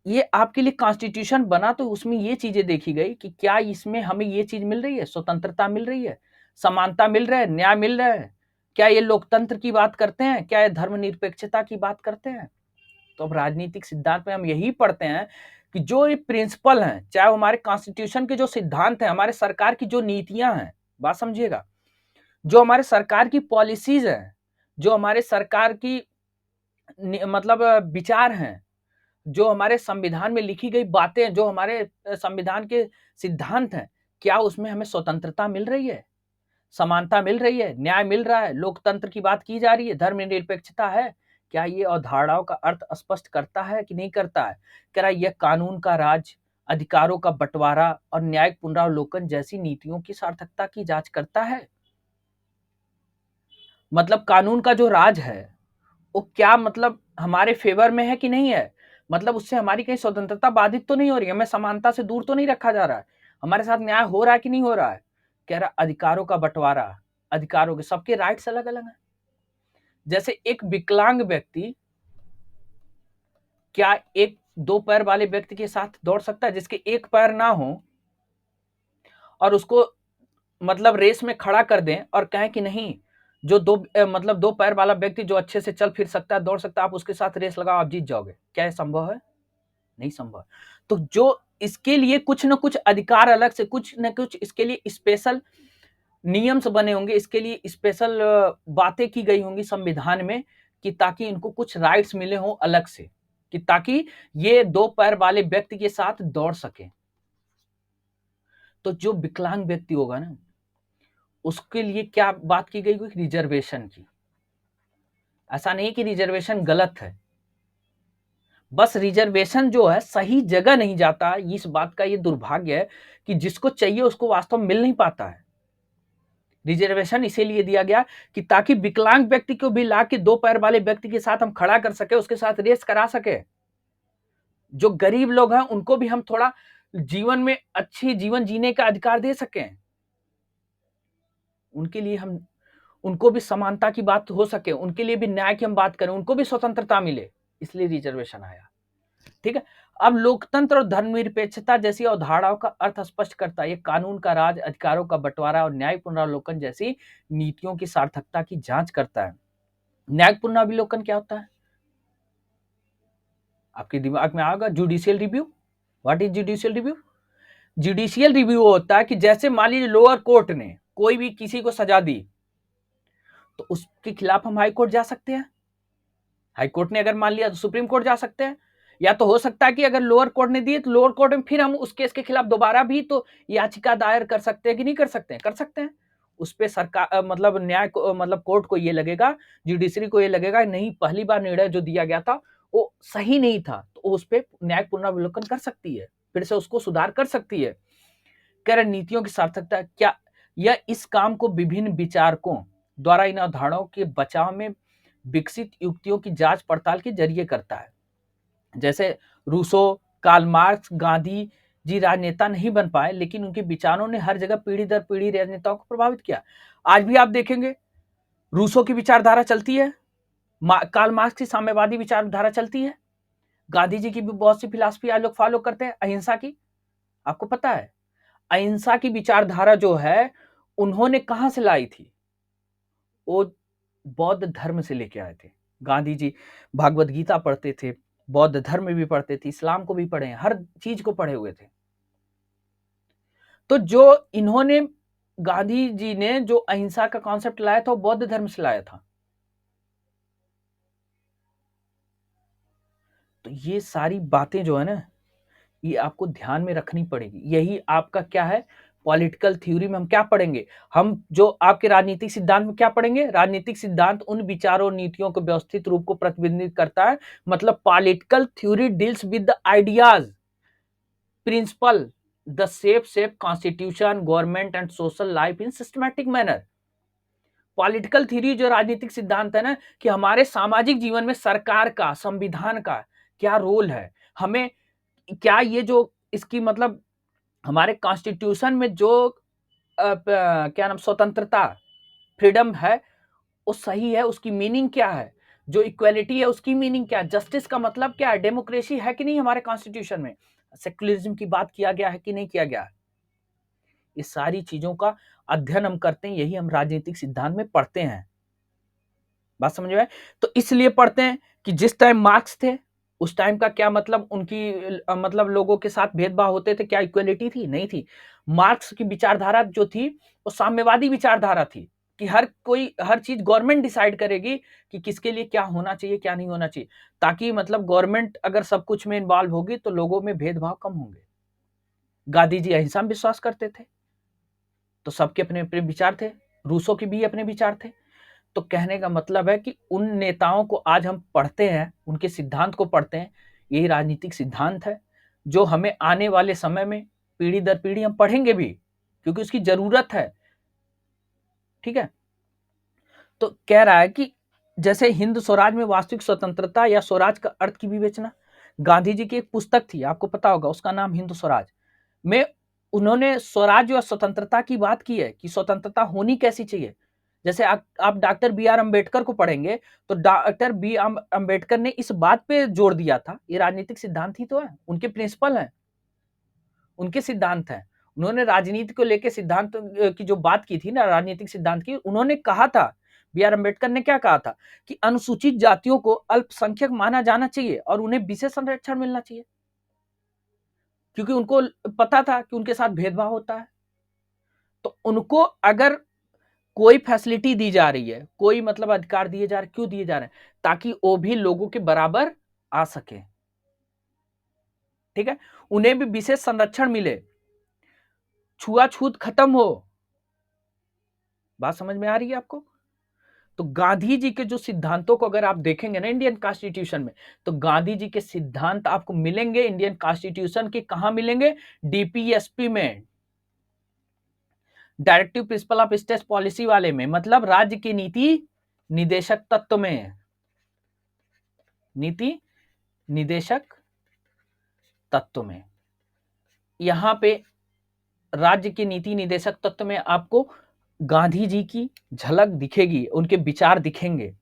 ये आपके लिए कॉन्स्टिट्यूशन बना तो उसमें ये चीजें देखी गई कि क्या इसमें हमें ये चीज मिल रही है, स्वतंत्रता मिल रही है, समानता मिल रहा है, न्याय मिल रहा है, क्या ये लोकतंत्र की बात करते हैं, क्या ये धर्मनिरपेक्षता की बात करते हैं। तो अब राजनीतिक सिद्धांत में हम यही पढ़ते हैं कि जो ये प्रिंसिपल हैं, चाहे हमारे कॉन्स्टिट्यूशन के जो सिद्धांत हैं, हमारे सरकार की जो नीतियां हैं, बात समझिएगा, जो हमारे सरकार की पॉलिसीज हैं, जो हमारे सरकार की मतलब विचार हैं, जो हमारे संविधान में लिखी गई बातें, जो हमारे संविधान के सिद्धांत हैं, क्या उसमें हमें स्वतंत्रता मिल रही है, समानता मिल रही है, न्याय मिल रहा है, लोकतंत्र की बात की जा रही है, धर्मनिरपेक्षता है, क्या ये अवधारणाओं का अर्थ स्पष्ट करता है कि नहीं करता है? कह रहा है यह कानून का राज, अधिकारों का बंटवारा और न्यायिक पुनरावलोकन जैसी नीतियों की सार्थकता की जांच करता है। मतलब कानून का जो राज है वो क्या मतलब हमारे फेवर में है कि नहीं है? मतलब उससे हमारी कहीं स्वतंत्रता बाधित तो नहीं हो रही है, हमें समानता से दूर तो नहीं रखा जा रहा है, हमारे साथ न्याय हो रहा है कि नहीं हो रहा है? कह रहा अधिकारों का बंटवारा, अधिकारों के सबके राइट्स अलग अलग हैं। जैसे एक विकलांग व्यक्ति क्या एक दो पैर वाले व्यक्ति के साथ दौड़ सकता है जिसके एक पैर ना हो, और उसको मतलब रेस में खड़ा कर दें और कहें कि नहीं, जो मतलब दो पैर वाला व्यक्ति जो अच्छे से चल फिर सकता है, दौड़ सकता है, आप उसके साथ रेस लगाओ, आप जीत जाओगे? क्या ये संभव है? नहीं संभव। तो जो इसके लिए कुछ न कुछ अधिकार अलग से, कुछ न कुछ इसके लिए स्पेशल नियम्स बने होंगे, इसके लिए स्पेशल बातें की गई होंगी संविधान में कि ताकि इनको कुछ राइट्स मिले हों अलग से, कि ताकि ये दो पैर वाले व्यक्ति के साथ दौड़ सके। तो जो विकलांग व्यक्ति होगा ना, उसके लिए क्या बात की गई? रिजर्वेशन की। ऐसा नहीं कि रिजर्वेशन गलत है, बस रिजर्वेशन जो है सही जगह नहीं जाता। इस बात का ये दुर्भाग्य है कि जिसको चाहिए उसको वास्तव में मिल नहीं पाता है। रिजर्वेशन इसीलिए दिया गया कि ताकि विकलांग व्यक्ति को भी ला के दो पैर वाले व्यक्ति के साथ हम खड़ा कर सके, उसके साथ रेस करा सके। जो गरीब लोग हैं उनको भी हम थोड़ा जीवन में अच्छी जीवन जीने का अधिकार दे सकें, उनके लिए हम, उनको भी समानता की बात हो सके, उनके लिए भी न्याय की हम बात करें, उनको भी स्वतंत्रता मिले, इसलिए रिजर्वेशन आया। ठीक है। अब लोकतंत्र और धर्मनिरपेक्षता जैसी अवधारणाओं का अर्थ स्पष्ट करता है। ये कानून का राज, अधिकारों का बंटवारा और न्याय पुनरावलोकन जैसी नीतियों की सार्थकता की जांच करता है। न्याय पुनरावलोकन क्या होता है? आपके दिमाग में आएगा judicial review. What is judicial review? Judicial review होता है कि जैसे मान लीजिए लोअर कोर्ट ने कोई भी किसी को सजा दी, तो उसके खिलाफ हम हाई कोर्ट जा सकते हैं। हाई कोर्ट ने अगर मान लिया तो सुप्रीम कोर्ट जा सकते हैं, या तो हो सकता है कि अगर लोअर कोर्ट ने दिए तो लोअर कोर्ट में फिर हम उस केस के खिलाफ दोबारा भी तो याचिका दायर कर सकते हैं कि नहीं कर सकते हैं? कर सकते हैं। उस पे सरकार मतलब न्याय को मतलब कोर्ट को ये लगेगा, जुडिशरी को ये लगेगा नहीं, पहली बार निर्णय जो दिया गया था वो सही नहीं था, तो उस पे न्याय पुनरावलोकन कर सकती है, फिर से उसको सुधार कर सकती है। कह रहे नीतियों की सार्थकता क्या? यह इस काम को विभिन्न विचारकों द्वारा इन अवधारणाओं के बचाव में विकसित युक्तियों की जांच पड़ताल के जरिए करता है। जैसे Rousseau, Karl Marx, Gandhi ji राजनेता नहीं बन पाए, लेकिन उनके विचारों ने हर जगह पीढ़ी दर पीढ़ी राजनेताओं को प्रभावित किया। आज भी आप देखेंगे रूसो की विचारधारा चलती है, कार्ल मार्क्स की साम्यवादी विचारधारा चलती है, गांधी जी की भी बहुत सी फिलॉसफी आज लोग फॉलो करते हैं, अहिंसा की। आपको पता है अहिंसा की विचारधारा जो है उन्होंने कहां से लाई थी? वो बौद्ध धर्म से लेके आए थे। गांधी जी भागवत गीता पढ़ते थे, बौद्ध धर्म भी पढ़ते थे, इस्लाम को भी पढ़े हैं, हर चीज को पढ़े हुए थे। तो जो इन्होंने, गांधी जी ने जो अहिंसा का कॉन्सेप्ट लाया था वो बौद्ध धर्म से लाया था। तो ये सारी बातें जो है ना, ये आपको ध्यान में रखनी पड़ेगी। यही आपका क्या है, पॉलिटिकल थ्योरी में हम क्या पढ़ेंगे, हम जो आपके राजनीतिक सिद्धांत में क्या पढ़ेंगे? राजनीतिक सिद्धांत उन विचारों नीतियों को व्यवस्थित रूप को प्रतिबिंबित करता है। मतलब political theory deals with the ideas, principle the shape constitution, government and social life in systematic manner. Political theory जो राजनीतिक सिद्धांत है ना, कि हमारे सामाजिक जीवन में सरकार का, संविधान का क्या रोल है, हमें क्या ये जो इसकी मतलब हमारे कॉन्स्टिट्यूशन में जो क्या नाम स्वतंत्रता, फ्रीडम है वो सही है, उसकी मीनिंग क्या है? जो इक्वालिटी है उसकी मीनिंग क्या है? जस्टिस का मतलब क्या है? डेमोक्रेसी है कि नहीं हमारे कॉन्स्टिट्यूशन में? सेक्युलरिज्म की बात किया गया है कि नहीं किया गया है? ये सारी चीजों का अध्ययन हम करते हैं, यही हम राजनीतिक सिद्धांत में पढ़ते हैं। बात समझ में आए? तो इसलिए पढ़ते हैं कि जिस टाइम मार्क्स थे उस टाइम का क्या मतलब, उनकी मतलब लोगों के साथ भेदभाव होते थे, क्या इक्वलिटी थी? नहीं थी। मार्क्स की विचारधारा जो थी वो साम्यवादी विचारधारा थी कि हर कोई, हर चीज गवर्नमेंट डिसाइड करेगी कि किसके लिए क्या होना चाहिए, क्या नहीं होना चाहिए, ताकि मतलब गवर्नमेंट अगर सब कुछ में इन्वॉल्व होगी तो लोगों में भेदभाव कम होंगे। गांधी जी अहिंसा में विश्वास करते थे, तो सबके अपने अपने विचार थे, रूसों के भी अपने विचार थे। तो कहने का मतलब है कि उन नेताओं को आज हम पढ़ते हैं, उनके सिद्धांत को पढ़ते हैं, यही राजनीतिक सिद्धांत है जो हमें आने वाले समय में पीढ़ी दर पीढ़ी हम पढ़ेंगे भी, क्योंकि उसकी जरूरत है। ठीक है, तो कह रहा है कि जैसे हिंद स्वराज में वास्तविक स्वतंत्रता या स्वराज का अर्थ की विवेचना, गांधी जी की एक पुस्तक थी, आपको पता होगा, उसका नाम हिंद स्वराज में उन्होंने स्वराज और स्वतंत्रता की बात की है कि स्वतंत्रता होनी कैसी चाहिए। जैसे आप डॉक्टर बी आर अम्बेडकर को पढ़ेंगे तो डॉक्टर बी आर अम्बेडकर ने इस बात पे जोर दिया था, ये राजनीतिक सिद्धांत ही तो है, उनके प्रिंसिपल हैं, उनके सिद्धांत हैं। उन्होंने राजनीति को लेकर सिद्धांत की जो बात की थी ना, राजनीतिक सिद्धांत की, उन्होंने कहा था, बी आर अम्बेडकर ने क्या कहा था कि अनुसूचित जातियों को अल्पसंख्यक माना जाना चाहिए और उन्हें विशेष संरक्षण मिलना चाहिए, क्योंकि उनको पता था कि उनके साथ भेदभाव होता है। तो उनको अगर कोई फैसिलिटी दी जा रही है, कोई मतलब अधिकार दिए जा रहे, क्यों दिए जा रहे हैं? ताकि वो भी लोगों के बराबर आ सके। ठीक है, उन्हें भी विशेष संरक्षण मिले, छुआछूत खत्म हो। बात समझ में आ रही है आपको? तो गांधी जी के जो सिद्धांतों को अगर आप देखेंगे ना इंडियन कॉन्स्टिट्यूशन में, तो गांधी जी के सिद्धांत आपको मिलेंगे इंडियन कॉन्स्टिट्यूशन के, कहां मिलेंगे? डीपीएसपी में, directive principle of state policy वाले में, मतलब राज्य की नीति निदेशक तत्व में, नीति निदेशक तत्व में, यहां पे राज्य के नीति निदेशक तत्व में आपको गांधी जी की झलक दिखेगी, उनके विचार दिखेंगे।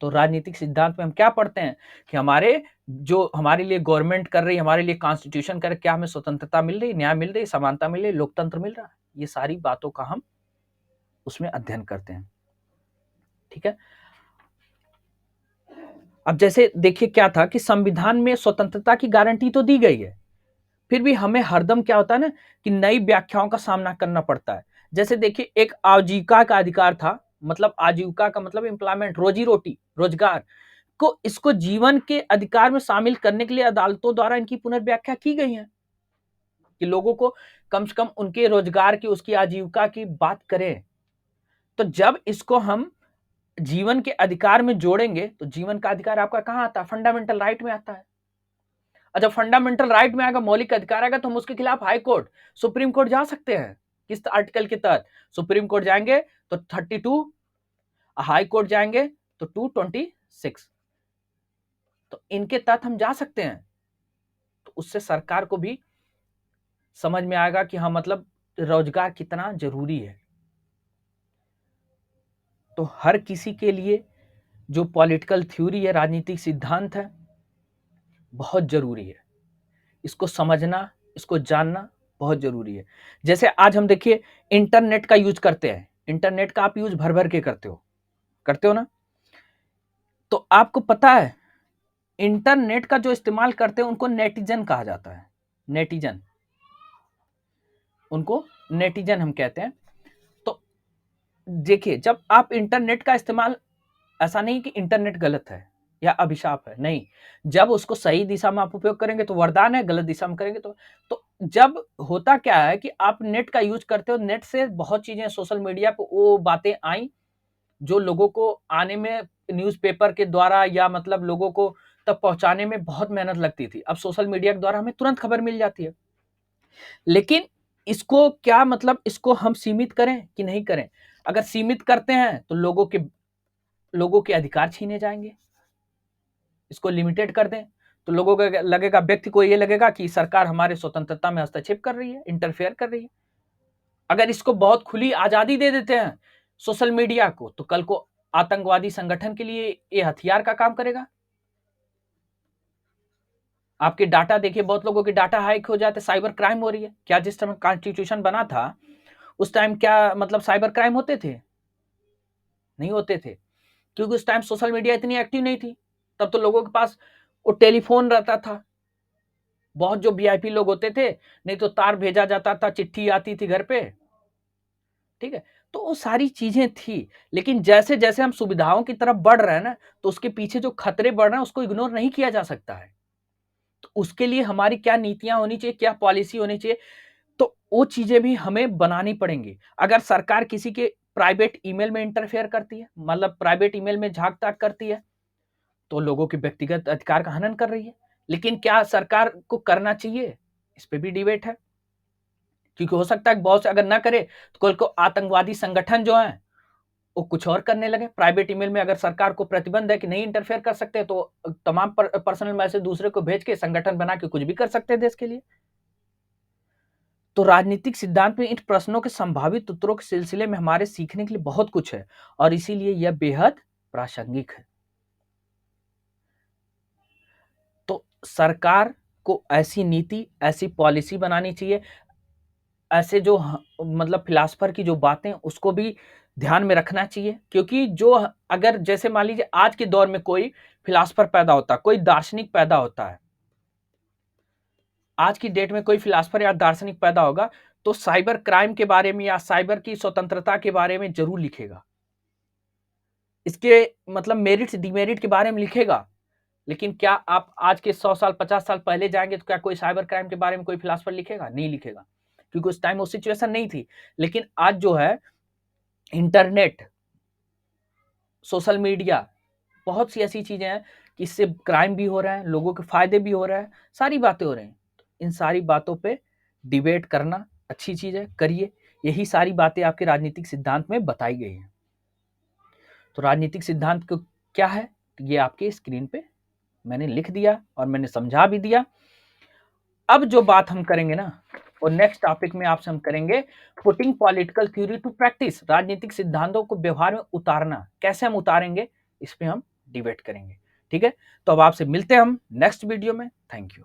तो राजनीतिक सिद्धांत में हम क्या पढ़ते हैं कि हमारे जो हमारे लिए गवर्नमेंट कर रही है, हमारे लिए कॉन्स्टिट्यूशन कर रही है, क्या हमें स्वतंत्रता मिल रही, न्याय मिल रही, समानता मिल रही, लोकतंत्र मिल रहा है, ये सारी बातों का हम उसमें अध्ययन करते हैं। ठीक है, अब जैसे देखिए क्या था कि संविधान में स्वतंत्रता की गारंटी तो दी गई है, फिर भी हमें हरदम क्या होता है ना कि नई व्याख्याओं का सामना करना पड़ता है। जैसे देखिए एक आजीविका का अधिकार था, मतलब आजीविका का मतलब एम्प्लॉयमेंट, रोजी रोटी, रोजगार को, इसको जीवन के अधिकार में शामिल करने के लिए अदालतों द्वारा इनकी पुनर्व्याख्या की गई है कि लोगों को कम से कम उनके रोजगार की, उसकी आजीविका की बात करें। तो जब इसको हम जीवन के अधिकार में जोड़ेंगे तो जीवन का अधिकार आपका कहां आता है? फंडामेंटल राइट में आता है। अच्छा, फंडामेंटल राइट में आएगा, मौलिक अधिकार आएगा, तो हम उसके खिलाफ हाई कोर्ट, सुप्रीम कोर्ट जा सकते हैं। किस आर्टिकल के तहत? सुप्रीम कोर्ट जाएंगे तो 32, हाई कोर्ट जाएंगे तो 226, तो इनके तहत हम जा सकते हैं। तो उससे सरकार को भी समझ में आएगा कि हाँ, मतलब रोजगार कितना जरूरी है। तो हर किसी के लिए जो पॉलिटिकल थ्योरी है, राजनीतिक सिद्धांत है, बहुत जरूरी है। इसको समझना, इसको जानना बहुत जरूरी है। जैसे आज हम देखिए इंटरनेट का यूज करते हैं, इंटरनेट का आप यूज भर भर के करते हो ना? तो आपको पता है इंटरनेट का जो इस्तेमाल करते हैं उनको नेटिजन कहा जाता है। नेटिजन, उनको नेटिजन हम कहते हैं। तो देखिए जब आप इंटरनेट का इस्तेमाल, ऐसा नहीं कि इंटरनेट गलत है या अभिशाप है, नहीं, जब उसको सही दिशा में आप उपयोग करेंगे तो वरदान है, गलत दिशा में करेंगे तो जब होता क्या है कि आप नेट का यूज करते हो, नेट से बहुत चीजें, सोशल मीडिया पे वो बातें आई जो लोगों को आने में न्यूज़पेपर के द्वारा या मतलब लोगों को तक पहुंचाने में बहुत मेहनत लगती थी। अब सोशल मीडिया के द्वारा हमें तुरंत खबर मिल जाती है। लेकिन इसको क्या मतलब, इसको हम सीमित करें कि नहीं करें? अगर सीमित करते हैं तो लोगों के अधिकार छीने जाएंगे। इसको लिमिटेड कर दें तो लोगों को लगेगा, व्यक्ति को ये लगेगा कि सरकार हमारे स्वतंत्रता में हस्तक्षेप कर रही है, इंटरफेयर कर रही है। अगर इसको बहुत खुली आजादी दे देते हैं सोशल मीडिया को, तो कल को आतंकवादी संगठन के लिए ये हथियार का काम करेगा। आपके डाटा देखिए, बहुत लोगों के डाटा हैक हो जाते, साइबर क्राइम हो रही है। क्या जिस समय कॉन्स्टिट्यूशन बना था उस टाइम क्या मतलब साइबर क्राइम होते थे? नहीं होते थे, क्योंकि उस टाइम सोशल मीडिया इतनी एक्टिव नहीं थी। तब तो लोगों के पास वो टेलीफोन रहता था, बहुत जो वीआईपी लोग होते थे, नहीं तो तार भेजा जाता था, चिट्ठी आती थी घर पे। ठीक है, तो वो सारी चीजें थी। लेकिन जैसे जैसे हम सुविधाओं की तरफ बढ़ रहे हैं ना, तो उसके पीछे जो खतरे बढ़ रहे हैं उसको इग्नोर नहीं किया जा सकता है। तो उसके लिए हमारी क्या नीतियां होनी चाहिए, क्या पॉलिसी होनी चाहिए, तो वो चीजें भी हमें बनानी पड़ेंगी। अगर सरकार किसी के प्राइवेट ईमेल में इंटरफेयर करती है, मतलब प्राइवेट ईमेल में झाँक ताक करती है, तो लोगों के व्यक्तिगत अधिकार का हनन कर रही है। लेकिन क्या सरकार को करना चाहिए, इस पे भी डिबेट है, क्योंकि हो सकता है बहुत से अगर ना करे तो कल को आतंकवादी संगठन जो है वो कुछ और करने लगे। प्राइवेट ईमेल में अगर सरकार को प्रतिबंध है कि नहीं इंटरफेयर कर सकते, तो तमाम पर्सनल मैसेज दूसरे को भेज के संगठन बना के कुछ भी कर सकते हैं देश के लिए। तो राजनीतिक सिद्धांत में इन प्रश्नों के संभावित उत्तरों के सिलसिले में हमारे सीखने के लिए बहुत कुछ है, और इसीलिए यह बेहद प्रासंगिक है। तो सरकार को ऐसी नीति, ऐसी पॉलिसी बनानी चाहिए, ऐसे जो मतलब फिलासफर की जो बातें उसको भी ध्यान में रखना चाहिए, क्योंकि जो अगर जैसे मान लीजिए आज के दौर में कोई फिलासफर पैदा होता, कोई दार्शनिक पैदा होता है, आज की डेट में कोई फिलासफर या दार्शनिक पैदा होगा, तो साइबर क्राइम के बारे में या साइबर की स्वतंत्रता के बारे में जरूर लिखेगा, इसके मतलब मेरिट्स डिमेरिट के बारे में लिखेगा। लेकिन क्या आप आज के 100 साल 50 साल पहले जाएंगे तो क्या कोई साइबर क्राइम के बारे में कोई फिलासफर लिखेगा? नहीं लिखेगा, क्योंकि उस टाइम वो सिचुएशन नहीं थी। लेकिन आज जो है इंटरनेट, सोशल मीडिया, बहुत सी ऐसी चीजें हैं कि इससे क्राइम भी हो रहा है, लोगों के फायदे भी हो रहा है, सारी बातें हो रही हैं। इन सारी बातों पे डिबेट करना अच्छी चीज है, करिए। यही सारी बातें आपके राजनीतिक सिद्धांत में बताई गई हैं। तो राजनीतिक सिद्धांत को क्या है, ये आपके स्क्रीन पे मैंने लिख दिया और मैंने समझा भी दिया। अब जो बात हम करेंगे ना, और नेक्स्ट टॉपिक में आपसे हम करेंगे putting political theory to practice, राजनीतिक सिद्धांतों को व्यवहार में उतारना, कैसे हम उतारेंगे इस पे हम डिबेट करेंगे। ठीक है, तो अब आपसे मिलते हैं हम नेक्स्ट वीडियो में। Thank you.